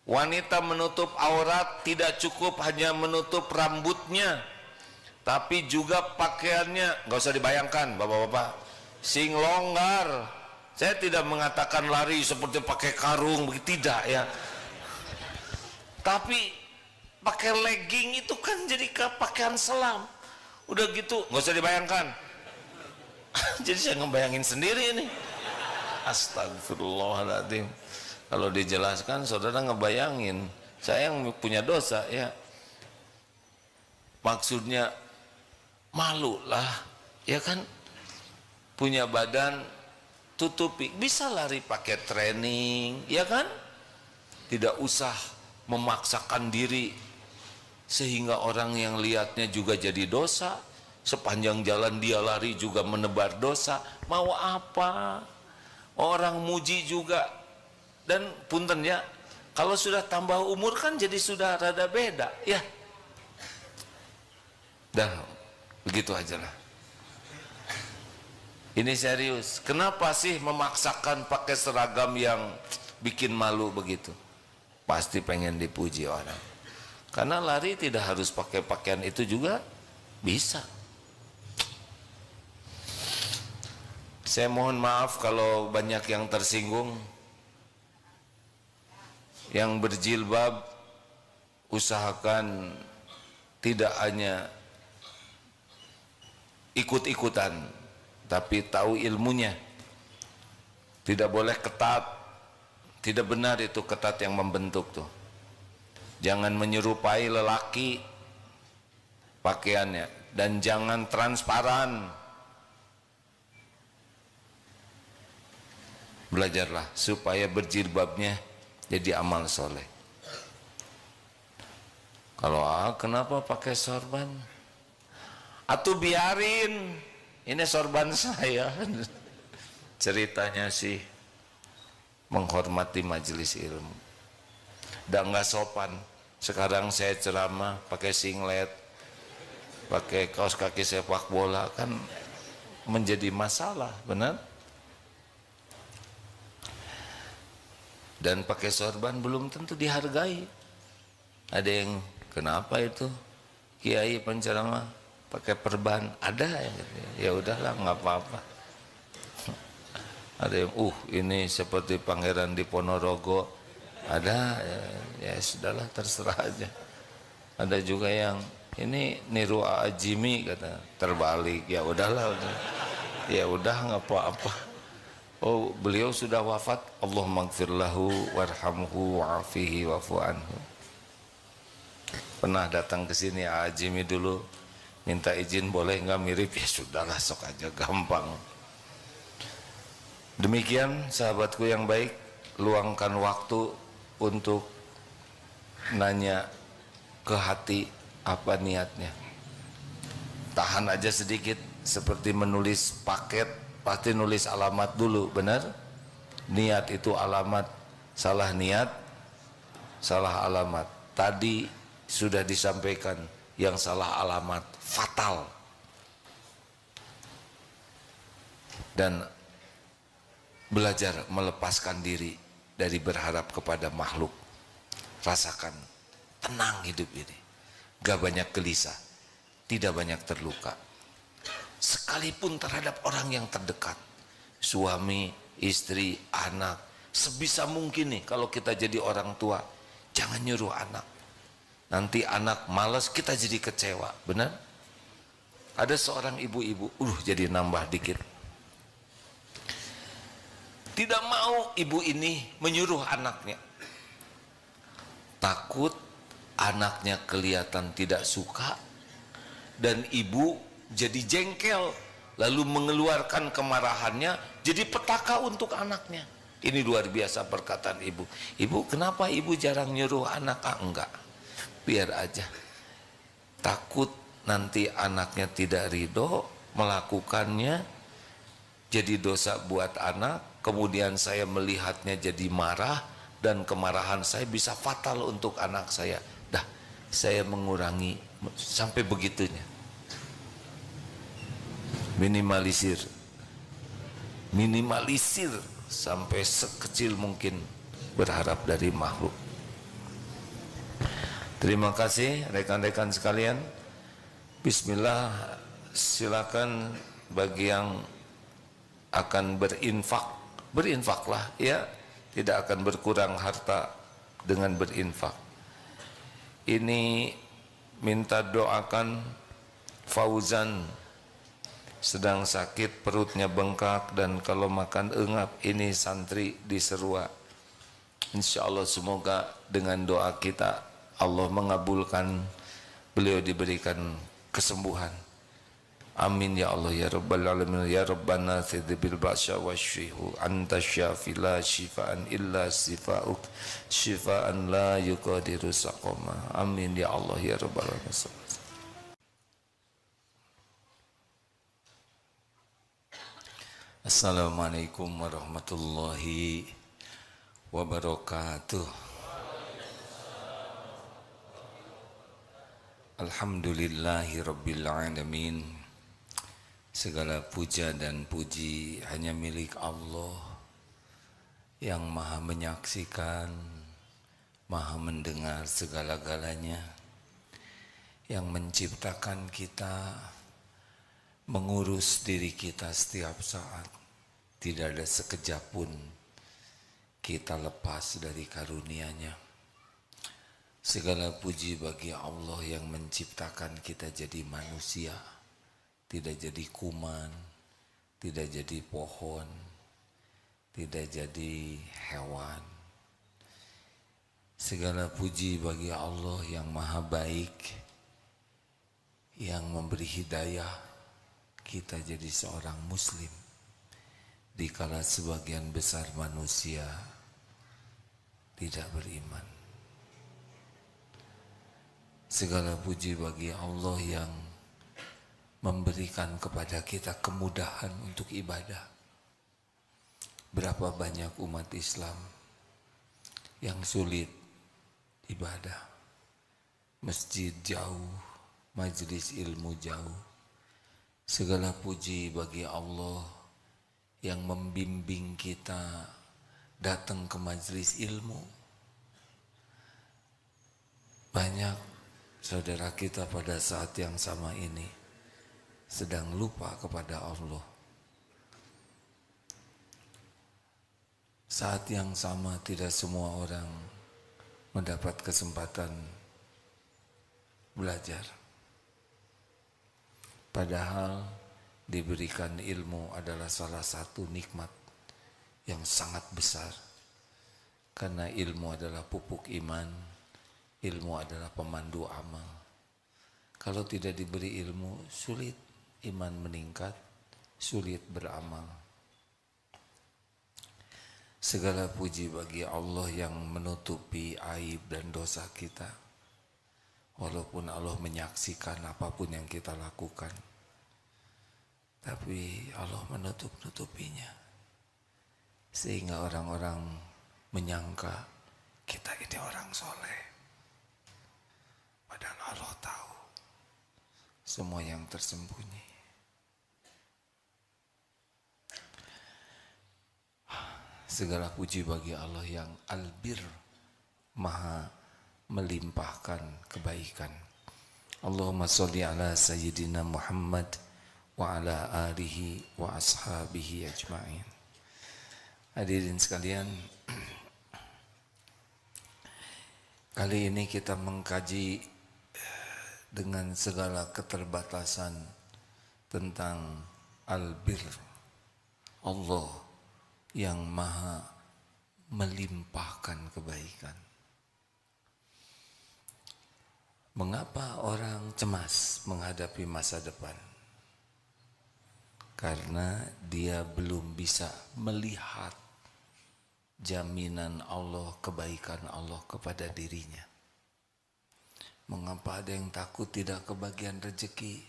Wanita menutup aurat tidak cukup hanya menutup rambutnya, tapi juga pakaiannya. Nggak usah dibayangkan bapak-bapak, sing longgar. Saya tidak mengatakan lari seperti pakai karung, begitu tidak ya. Tapi pakai legging itu kan jadi pakaian selam. Udah gitu nggak usah dibayangkan. Jadi saya ngebayangin sendiri ini. Astagfirullahaladzim. Kalau dijelaskan saudara ngebayangin, saya yang punya dosa ya. Maksudnya malu lah, ya kan? Punya badan tutupi, bisa lari pakai training, ya kan? Tidak usah memaksakan diri sehingga orang yang lihatnya juga jadi dosa. Sepanjang jalan dia lari juga menebar dosa. Mau apa? Orang muji juga. Dan punten ya, kalau sudah tambah umur kan jadi sudah rada beda ya. Dah, begitu aja lah. Ini serius. Kenapa sih memaksakan pakai seragam yang bikin malu begitu? Pasti pengen dipuji orang. Karena lari tidak harus pakai pakaian itu juga bisa. Saya mohon maaf kalau banyak yang tersinggung. Yang berjilbab usahakan tidak hanya ikut-ikutan, tapi tahu ilmunya. Tidak boleh ketat. Tidak benar itu ketat yang membentuk tuh. Jangan menyerupai lelaki pakaiannya, dan jangan transparan. Belajarlah supaya berjilbabnya jadi amal soleh. Kalau kenapa pakai sorban? Atuh biarin, ini sorban saya. Ceritanya sih menghormati majelis ilmu. Dan nggak sopan. Sekarang saya ceramah pakai singlet, pakai kaos kaki sepak bola, kan menjadi masalah, benar? Dan pakai sorban belum tentu dihargai. Ada yang kenapa itu kiai penceramah pakai perban? Ada yang gitu. Ya udahlah, nggak apa-apa. Ada yang ini seperti pangeran di Ponorogo. Ada ya sudahlah, terserah aja. Ada juga yang ini niru Ajimi, kata terbalik. Ya udahlah, udah. Ya udah, nggak apa-apa. Oh, beliau sudah wafat. Allahumma gfir lahu warhamhu wa'afihi wa'fu anhu. Pernah datang ke sini Ajimi dulu, minta izin boleh nggak mirip? Ya sudahlah, sok aja, gampang. Demikian sahabatku yang baik, luangkan waktu untuk nanya ke hati apa niatnya. Tahan aja sedikit, seperti menulis paket, pasti nulis alamat dulu, benar? Niat itu alamat, salah niat, salah alamat. Tadi sudah disampaikan, yang salah alamat fatal. Dan belajar melepaskan diri dari berharap kepada makhluk. Rasakan tenang hidup ini, gak banyak gelisah, tidak banyak terluka. sekalipun terhadap orang yang terdekat, suami, istri, anak. Sebisa mungkin nih kalau kita jadi orang tua, jangan nyuruh anak. Nanti anak malas, kita jadi kecewa, benar? Ada seorang ibu-ibu, jadi nambah dikit. Tidak mau ibu ini menyuruh anaknya. Takut anaknya kelihatan tidak suka dan ibu jadi jengkel, lalu mengeluarkan kemarahannya jadi petaka untuk anaknya. Ini luar biasa perkataan ibu. Ibu, kenapa ibu jarang nyuruh anak? Enggak, biar aja. Takut nanti anaknya tidak ridho melakukannya, jadi dosa buat anak, kemudian saya melihatnya jadi marah, dan kemarahan saya bisa fatal untuk anak saya. Dah, saya mengurangi sampai begitunya. Minimalisir sampai sekecil mungkin berharap dari makhluk. Terima kasih rekan-rekan sekalian. Bismillah, silakan bagi yang akan berinfaklah ya, tidak akan berkurang harta dengan berinfak. Ini minta doakan Fauzan, sedang sakit, perutnya bengkak dan kalau makan engap. Ini santri di Serua. Insya Allah semoga dengan doa kita Allah mengabulkan, beliau diberikan kesembuhan. Amin ya Allah ya Rabbal Alamin ya Rabbana bil ba'sya wasyfihu anta syafi la syifaan illa sifa'uk syifaan la yuqadiru saqama. Amin ya Allah ya Rabbal Alamin. Assalamualaikum warahmatullahi wabarakatuh. Alhamdulillahi rabbil alamin. Segala puja dan puji hanya milik Allah yang maha menyaksikan, maha mendengar segala-galanya, yang menciptakan kita, mengurus diri kita setiap saat. Tidak ada sekejap pun kita lepas dari karunia-Nya. Segala puji bagi Allah yang menciptakan kita jadi manusia, tidak jadi kuman, tidak jadi pohon, tidak jadi hewan. Segala puji bagi Allah yang maha baik, yang memberi hidayah kita jadi seorang muslim dikala sebagian besar manusia tidak beriman. Segala puji bagi Allah yang memberikan kepada kita kemudahan untuk ibadah. Berapa banyak umat Islam yang sulit ibadah, masjid jauh, majelis ilmu jauh. Segala puji bagi Allah yang membimbing kita datang ke majelis ilmu. Banyak saudara kita pada saat yang sama ini sedang lupa kepada Allah. Saat yang sama tidak semua orang mendapat kesempatan belajar. Padahal diberikan ilmu adalah salah satu nikmat yang sangat besar. Karena ilmu adalah pupuk iman, ilmu adalah pemandu amal. Kalau tidak diberi ilmu, sulit iman meningkat, sulit beramal. Segala puji bagi Allah yang menutupi aib dan dosa kita. Walaupun Allah menyaksikan apapun yang kita lakukan, tapi Allah menutup-nutupinya. Sehingga orang-orang menyangka kita ini orang soleh. Padahal Allah tahu semua yang tersembunyi. Segala puji bagi Allah yang albir, maha melimpahkan kebaikan. Allahumma sholli ala sayyidina Muhammad wa ala alihi wa ashabihi ajma'in. Hadirin sekalian, kali ini kita mengkaji dengan segala keterbatasan tentang al-bir, Allah yang maha melimpahkan kebaikan. Mengapa orang cemas menghadapi masa depan? Karena dia belum bisa melihat jaminan Allah, kebaikan Allah kepada dirinya. Mengapa ada yang takut tidak kebagian rezeki?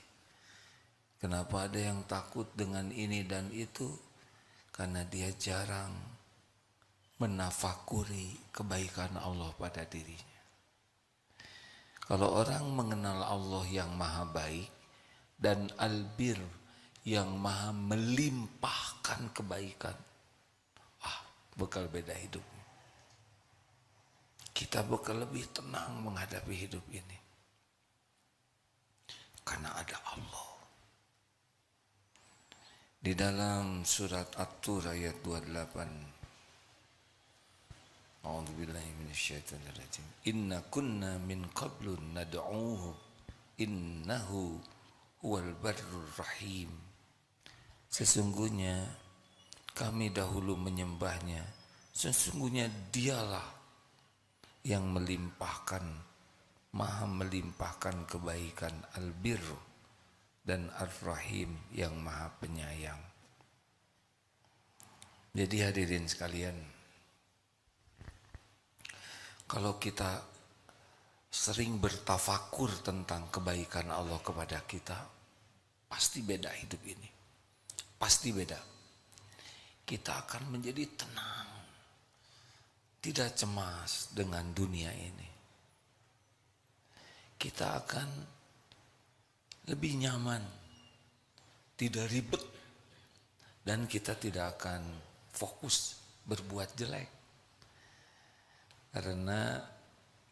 Kenapa ada yang takut dengan ini dan itu? Karena dia jarang menafakuri kebaikan Allah pada dirinya. Kalau orang mengenal Allah yang maha baik dan albir yang maha melimpahkan kebaikan, bakal beda hidupnya. Kita bakal lebih tenang menghadapi hidup ini. Karena ada Allah. Di dalam surat At-Tur ayat 28. A'udzubillahi minasyaitonirrajim. Inna kunna min qablu nad'uuhu innahu huwal barrur rahim. Sesungguhnya kami dahulu menyembahnya, sesungguhnya dialah yang melimpahkan, maha melimpahkan kebaikan, al-bir dan ar-rahim yang maha penyayang. Jadi hadirin sekalian, kalau kita sering bertafakur tentang kebaikan Allah kepada kita, pasti beda hidup ini. Pasti beda. Kita akan menjadi tenang, tidak cemas dengan dunia ini. Kita akan lebih nyaman, tidak ribet, dan kita tidak akan fokus berbuat jelek. Karena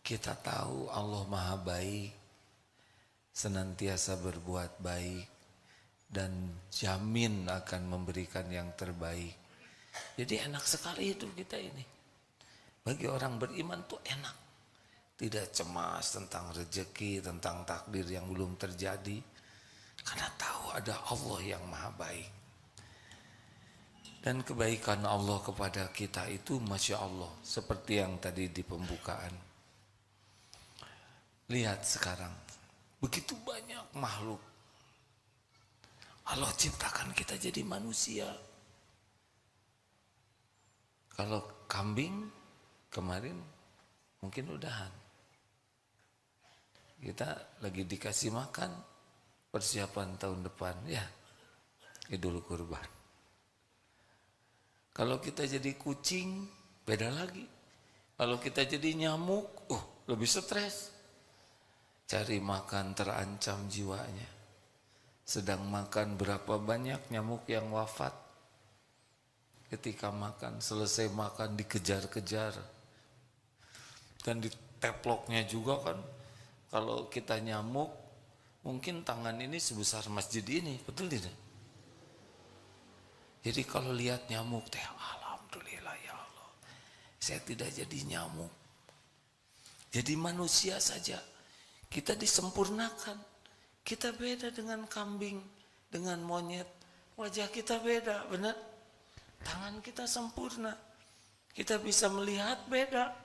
kita tahu Allah maha baik, senantiasa berbuat baik, dan jamin akan memberikan yang terbaik. Jadi enak sekali hidup kita ini. Bagi orang beriman tuh enak. Tidak cemas tentang rezeki, tentang takdir yang belum terjadi. Karena tahu ada Allah yang maha baik. Dan kebaikan Allah kepada kita itu Masya Allah. Seperti yang tadi di pembukaan. Lihat sekarang. Begitu banyak makhluk. Allah ciptakan kita jadi manusia. Kalau kambing kemarin mungkin udahan. Kita lagi dikasih makan, persiapan tahun depan, ya Idul Kurban. Kalau kita jadi kucing, beda lagi. Kalau kita jadi nyamuk, lebih stres. Cari makan terancam jiwanya. Sedang makan berapa banyak nyamuk yang wafat. Ketika makan, selesai makan dikejar-kejar. Dan di teploknya juga kan, kalau kita nyamuk, mungkin tangan ini sebesar masjid ini, betul tidak? Jadi kalau lihat nyamuk, alhamdulillah ya Allah, saya tidak jadi nyamuk. Jadi manusia saja, kita disempurnakan. Kita beda dengan kambing, dengan monyet. Wajah kita beda, benar? Tangan kita sempurna. Kita bisa melihat beda.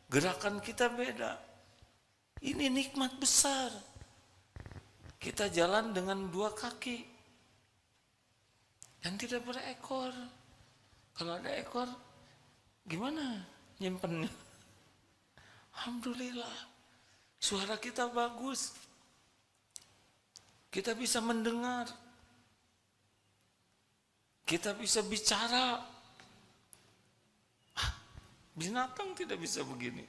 Gerakan kita beda. Ini nikmat besar. Kita jalan dengan 2 kaki. Dan tidak berekor. Kalau ada ekor, gimana nyimpennya? Alhamdulillah. Suara kita bagus. Kita bisa mendengar. Kita bisa bicara. Binatang tidak bisa begini.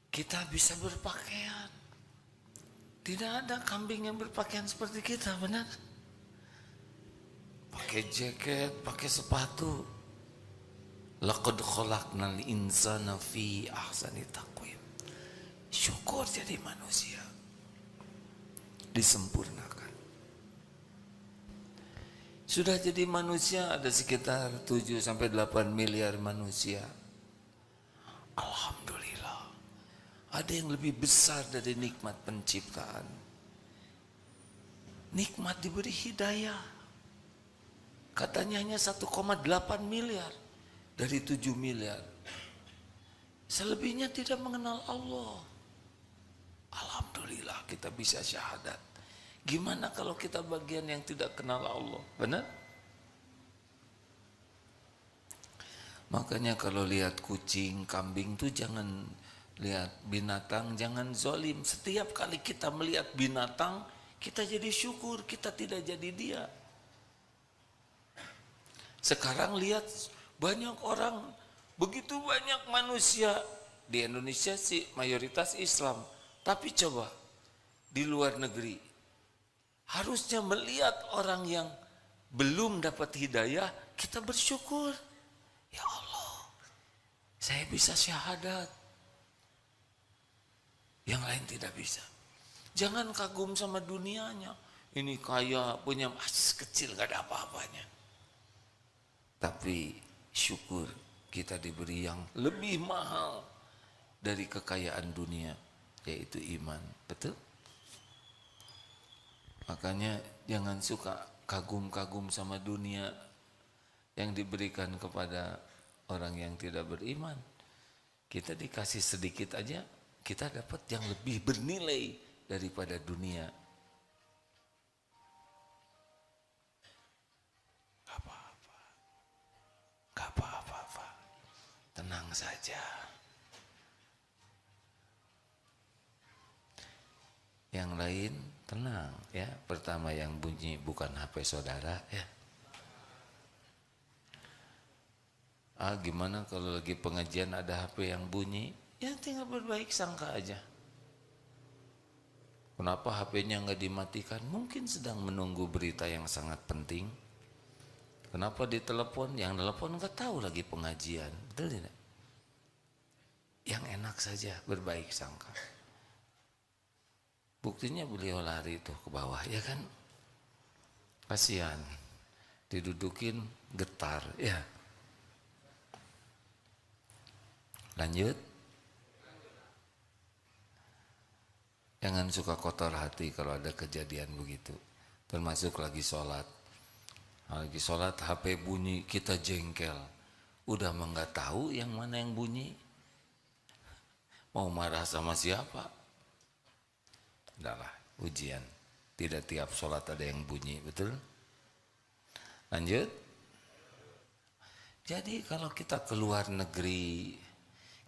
Kita bisa berpakaian. Tidak ada kambing yang berpakaian seperti kita, benar? Pakai jaket, pakai sepatu. Laqad khalaqnal insana fi ahsani taqwim. Syukur jadi manusia. disempurnakan. Sudah jadi manusia ada sekitar 7-8 miliar manusia. Alhamdulillah. Ada yang lebih besar dari nikmat penciptaan. Nikmat diberi hidayah. Katanya hanya 1,8 miliar dari 7 miliar. Selebihnya tidak mengenal Allah. Alhamdulillah kita bisa syahadat. Gimana kalau kita bagian yang tidak kenal Allah? Benar? Makanya kalau lihat kucing, kambing tuh jangan lihat binatang, jangan zolim. Setiap kali kita melihat binatang, kita jadi syukur, kita tidak jadi dia. Sekarang lihat banyak orang, begitu banyak manusia. Di Indonesia sih mayoritas Islam. Tapi coba, di luar negeri, harusnya melihat orang yang belum dapat hidayah, kita bersyukur. Ya Allah, saya bisa syahadat. Yang lain tidak bisa. Jangan kagum sama dunianya. Ini kaya, punya emas kecil, gak ada apa-apanya. Tapi syukur kita diberi yang lebih mahal dari kekayaan dunia, yaitu iman. Betul? Makanya jangan suka kagum-kagum sama dunia yang diberikan kepada orang yang tidak beriman. Kita dikasih sedikit aja, kita dapat yang lebih bernilai daripada dunia. Gak apa-apa. Gak apa-apa. Tenang saja. Yang lain tenang ya. Pertama yang bunyi bukan HP saudara ya. Gimana kalau lagi pengajian ada HP yang bunyi? Ya tinggal berbaik sangka aja. Kenapa HP-nya nggak dimatikan? Mungkin sedang menunggu berita yang sangat penting. Kenapa ditelepon? Yang telepon nggak tahu lagi pengajian. Betul tidak? Yang enak saja berbaik sangka. Buktinya beliau lari tuh ke bawah, ya kan? Kasihan, didudukin getar, ya. Lanjut. Jangan suka kotor hati kalau ada kejadian begitu. Termasuk lagi sholat. Lagi sholat HP bunyi, kita jengkel. Udah mah nggak tahu yang mana yang bunyi. Mau marah sama siapa? Udahlah, ujian. Tidak tiap sholat ada yang bunyi, betul? Lanjut. Jadi kalau kita keluar negeri,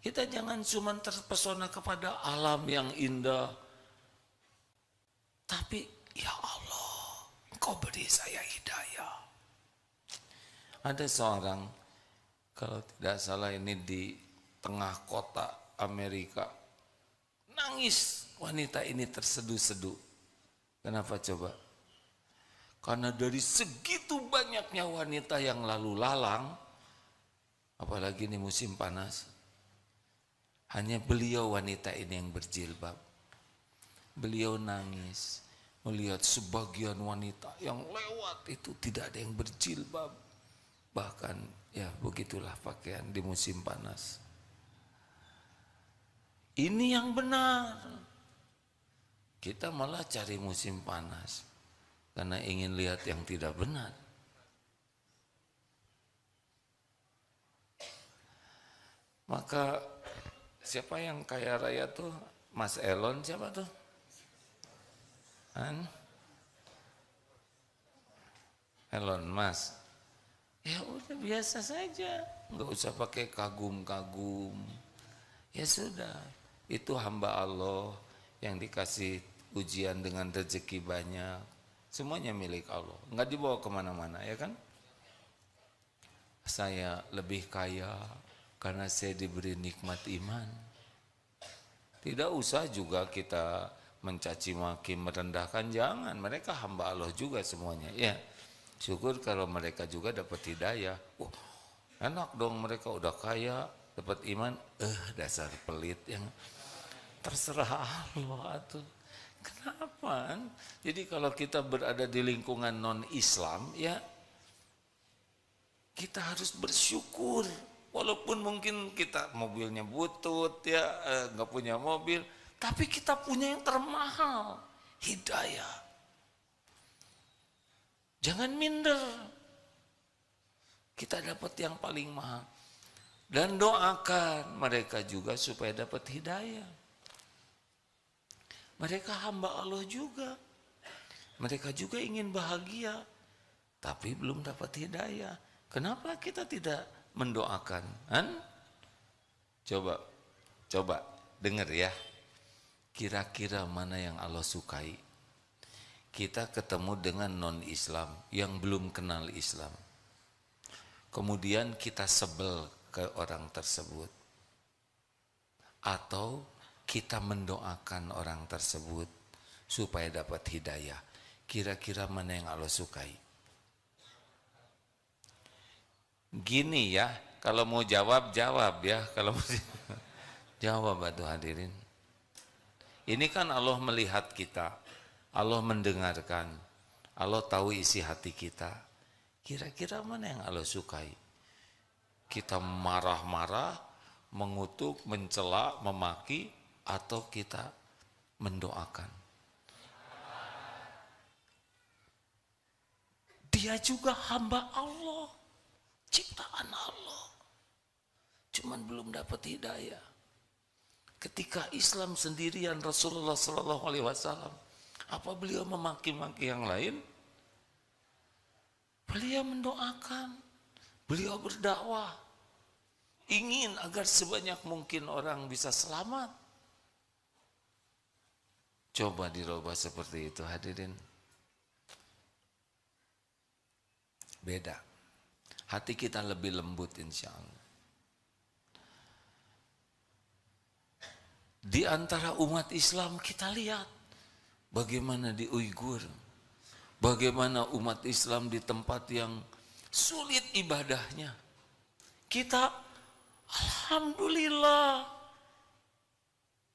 kita jangan cuma terpesona kepada alam yang indah. Tapi, ya Allah, Engkau beri saya hidayah. Ada seorang, kalau tidak salah ini di tengah kota Amerika, nangis. Wanita ini terseduh-seduh. Kenapa coba? Karena dari segitu banyaknya wanita yang lalu lalang, apalagi ini musim panas, hanya beliau wanita ini yang berjilbab. Beliau nangis melihat sebagian wanita yang lewat itu tidak ada yang berjilbab. Bahkan ya begitulah pakaian di musim panas. Ini yang benar. Kita malah cari musim panas karena ingin lihat yang tidak benar. Maka siapa yang kaya raya tuh? Mas Elon siapa tuh? Elon Mas. Ya udah biasa saja, nggak usah pakai kagum-kagum. Ya sudah, itu hamba Allah yang dikasih ujian dengan rezeki banyak, semuanya milik Allah, nggak dibawa kemana-mana, ya kan? Saya lebih kaya karena saya diberi nikmat iman. Tidak usah juga kita mencaci maki, merendahkan, jangan. Mereka hamba Allah juga semuanya, ya. Syukur kalau mereka juga dapat hidayah. Enak dong, mereka udah kaya, dapat iman. Dasar pelit yang terserah Allah tuh. Kenapa? Jadi kalau kita berada di lingkungan non-Islam, ya kita harus bersyukur. Walaupun mungkin kita mobilnya butut, ya nggak punya mobil, tapi kita punya yang termahal, hidayah. Jangan minder. Kita dapat yang paling mahal. Dan doakan mereka juga supaya dapat hidayah. Mereka hamba Allah juga. Mereka juga ingin bahagia, tapi belum dapat hidayah. Kenapa kita tidak mendoakan? Coba dengar ya. Kira-kira mana yang Allah sukai? Kita ketemu dengan non-Islam yang belum kenal Islam. Kemudian kita sebel ke orang tersebut. Atau kita mendoakan orang tersebut supaya dapat hidayah. Kira-kira mana yang Allah sukai? Gini ya, kalau mau jawab ya. Kalau mau jawab atuh hadirin. Ini kan Allah melihat kita, Allah mendengarkan, Allah tahu isi hati kita. Kira-kira mana yang Allah sukai? Kita marah-marah, mengutuk, mencela, memaki, atau kita mendoakan? Dia juga hamba Allah, ciptaan Allah, cuman belum dapat hidayah. Ketika Islam sendirian, Rasulullah SAW, apa beliau memaki-maki yang lain? Beliau mendoakan, beliau berdakwah, ingin agar sebanyak mungkin orang bisa selamat. Coba dirubah seperti itu hadirin. Beda. Hati kita lebih lembut insya Allah. Di antara umat Islam kita lihat bagaimana di Uighur, bagaimana umat Islam di tempat yang sulit ibadahnya. Kita alhamdulillah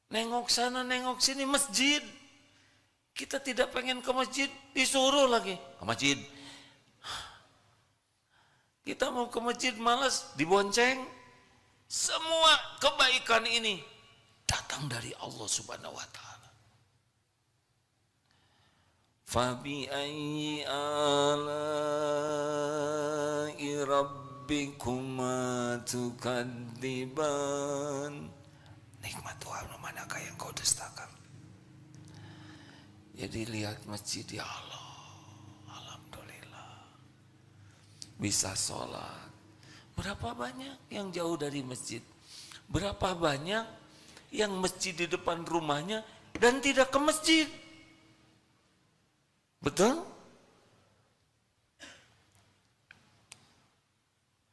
nengok sana nengok sini masjid. Kita tidak pengen ke masjid, disuruh lagi ke masjid. Kita mau ke masjid malas, dibonceng. Semua kebaikan ini datang dari Allah Subhanahu wa taala. Fabi ayyi ala'i rabbikuma tukadziban. Nikmat Tuhan manakah yang kau dustakan? Jadi lihat masjid, ya Allah, alhamdulillah bisa sholat. Berapa banyak yang jauh dari masjid? Berapa banyak yang masjid di depan rumahnya dan tidak ke masjid? Betul?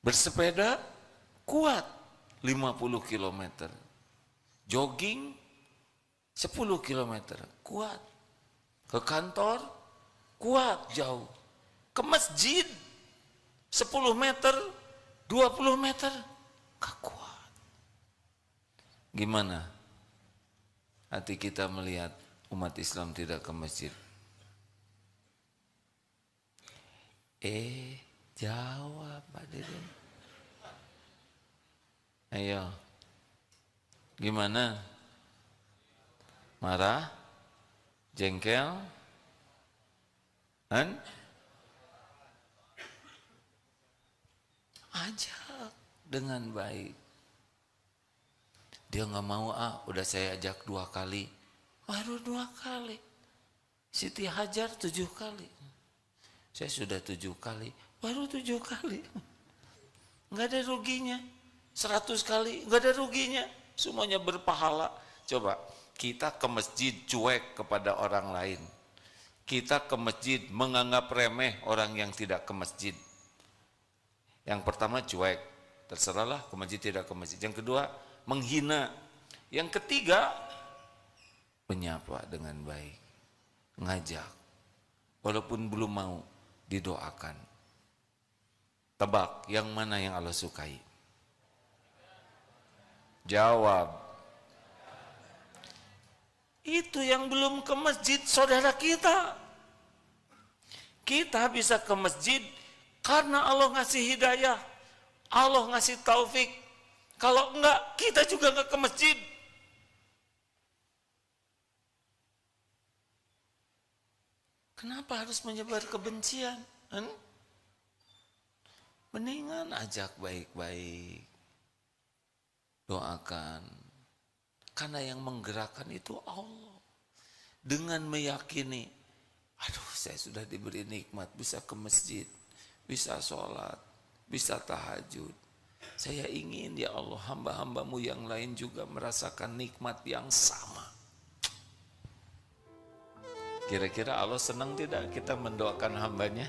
Bersepeda kuat 50 km. Jogging 10 km kuat. Ke kantor kuat jauh. Ke masjid 10 meter, 20 meter gak kuat. Gimana hati kita melihat umat Islam tidak ke masjid? Jawab hadirin. Ayo. Gimana? Marah? Jengkel? Ajak dengan baik. Dia nggak mau, udah saya ajak 2 kali. Baru 2 kali. Siti Hajar 7 kali. Saya sudah 7 kali. Baru 7 kali. Nggak ada ruginya. 100 kali nggak ada ruginya. Semuanya berpahala. Coba kita ke masjid cuek kepada orang lain. Kita ke masjid menganggap remeh orang yang tidak ke masjid. Yang pertama cuek, terserahlah ke masjid tidak ke masjid. Yang kedua menghina. Yang ketiga menyapa dengan baik, ngajak, walaupun belum mau, didoakan. Tebak yang mana yang Allah sukai? Jawab. Itu yang belum ke masjid saudara kita. Kita bisa ke masjid karena Allah ngasih hidayah, Allah ngasih taufik. Kalau enggak, kita juga enggak ke masjid. Kenapa harus menyebar kebencian? Mendingan ajak baik-baik. Doakan. Karena yang menggerakkan itu Allah. Dengan meyakini, aduh saya sudah diberi nikmat, bisa ke masjid, bisa sholat, bisa tahajud. Saya ingin ya Allah hamba-hambamu yang lain juga merasakan nikmat yang sama. Kira-kira Allah senang tidak kita mendoakan hambanya?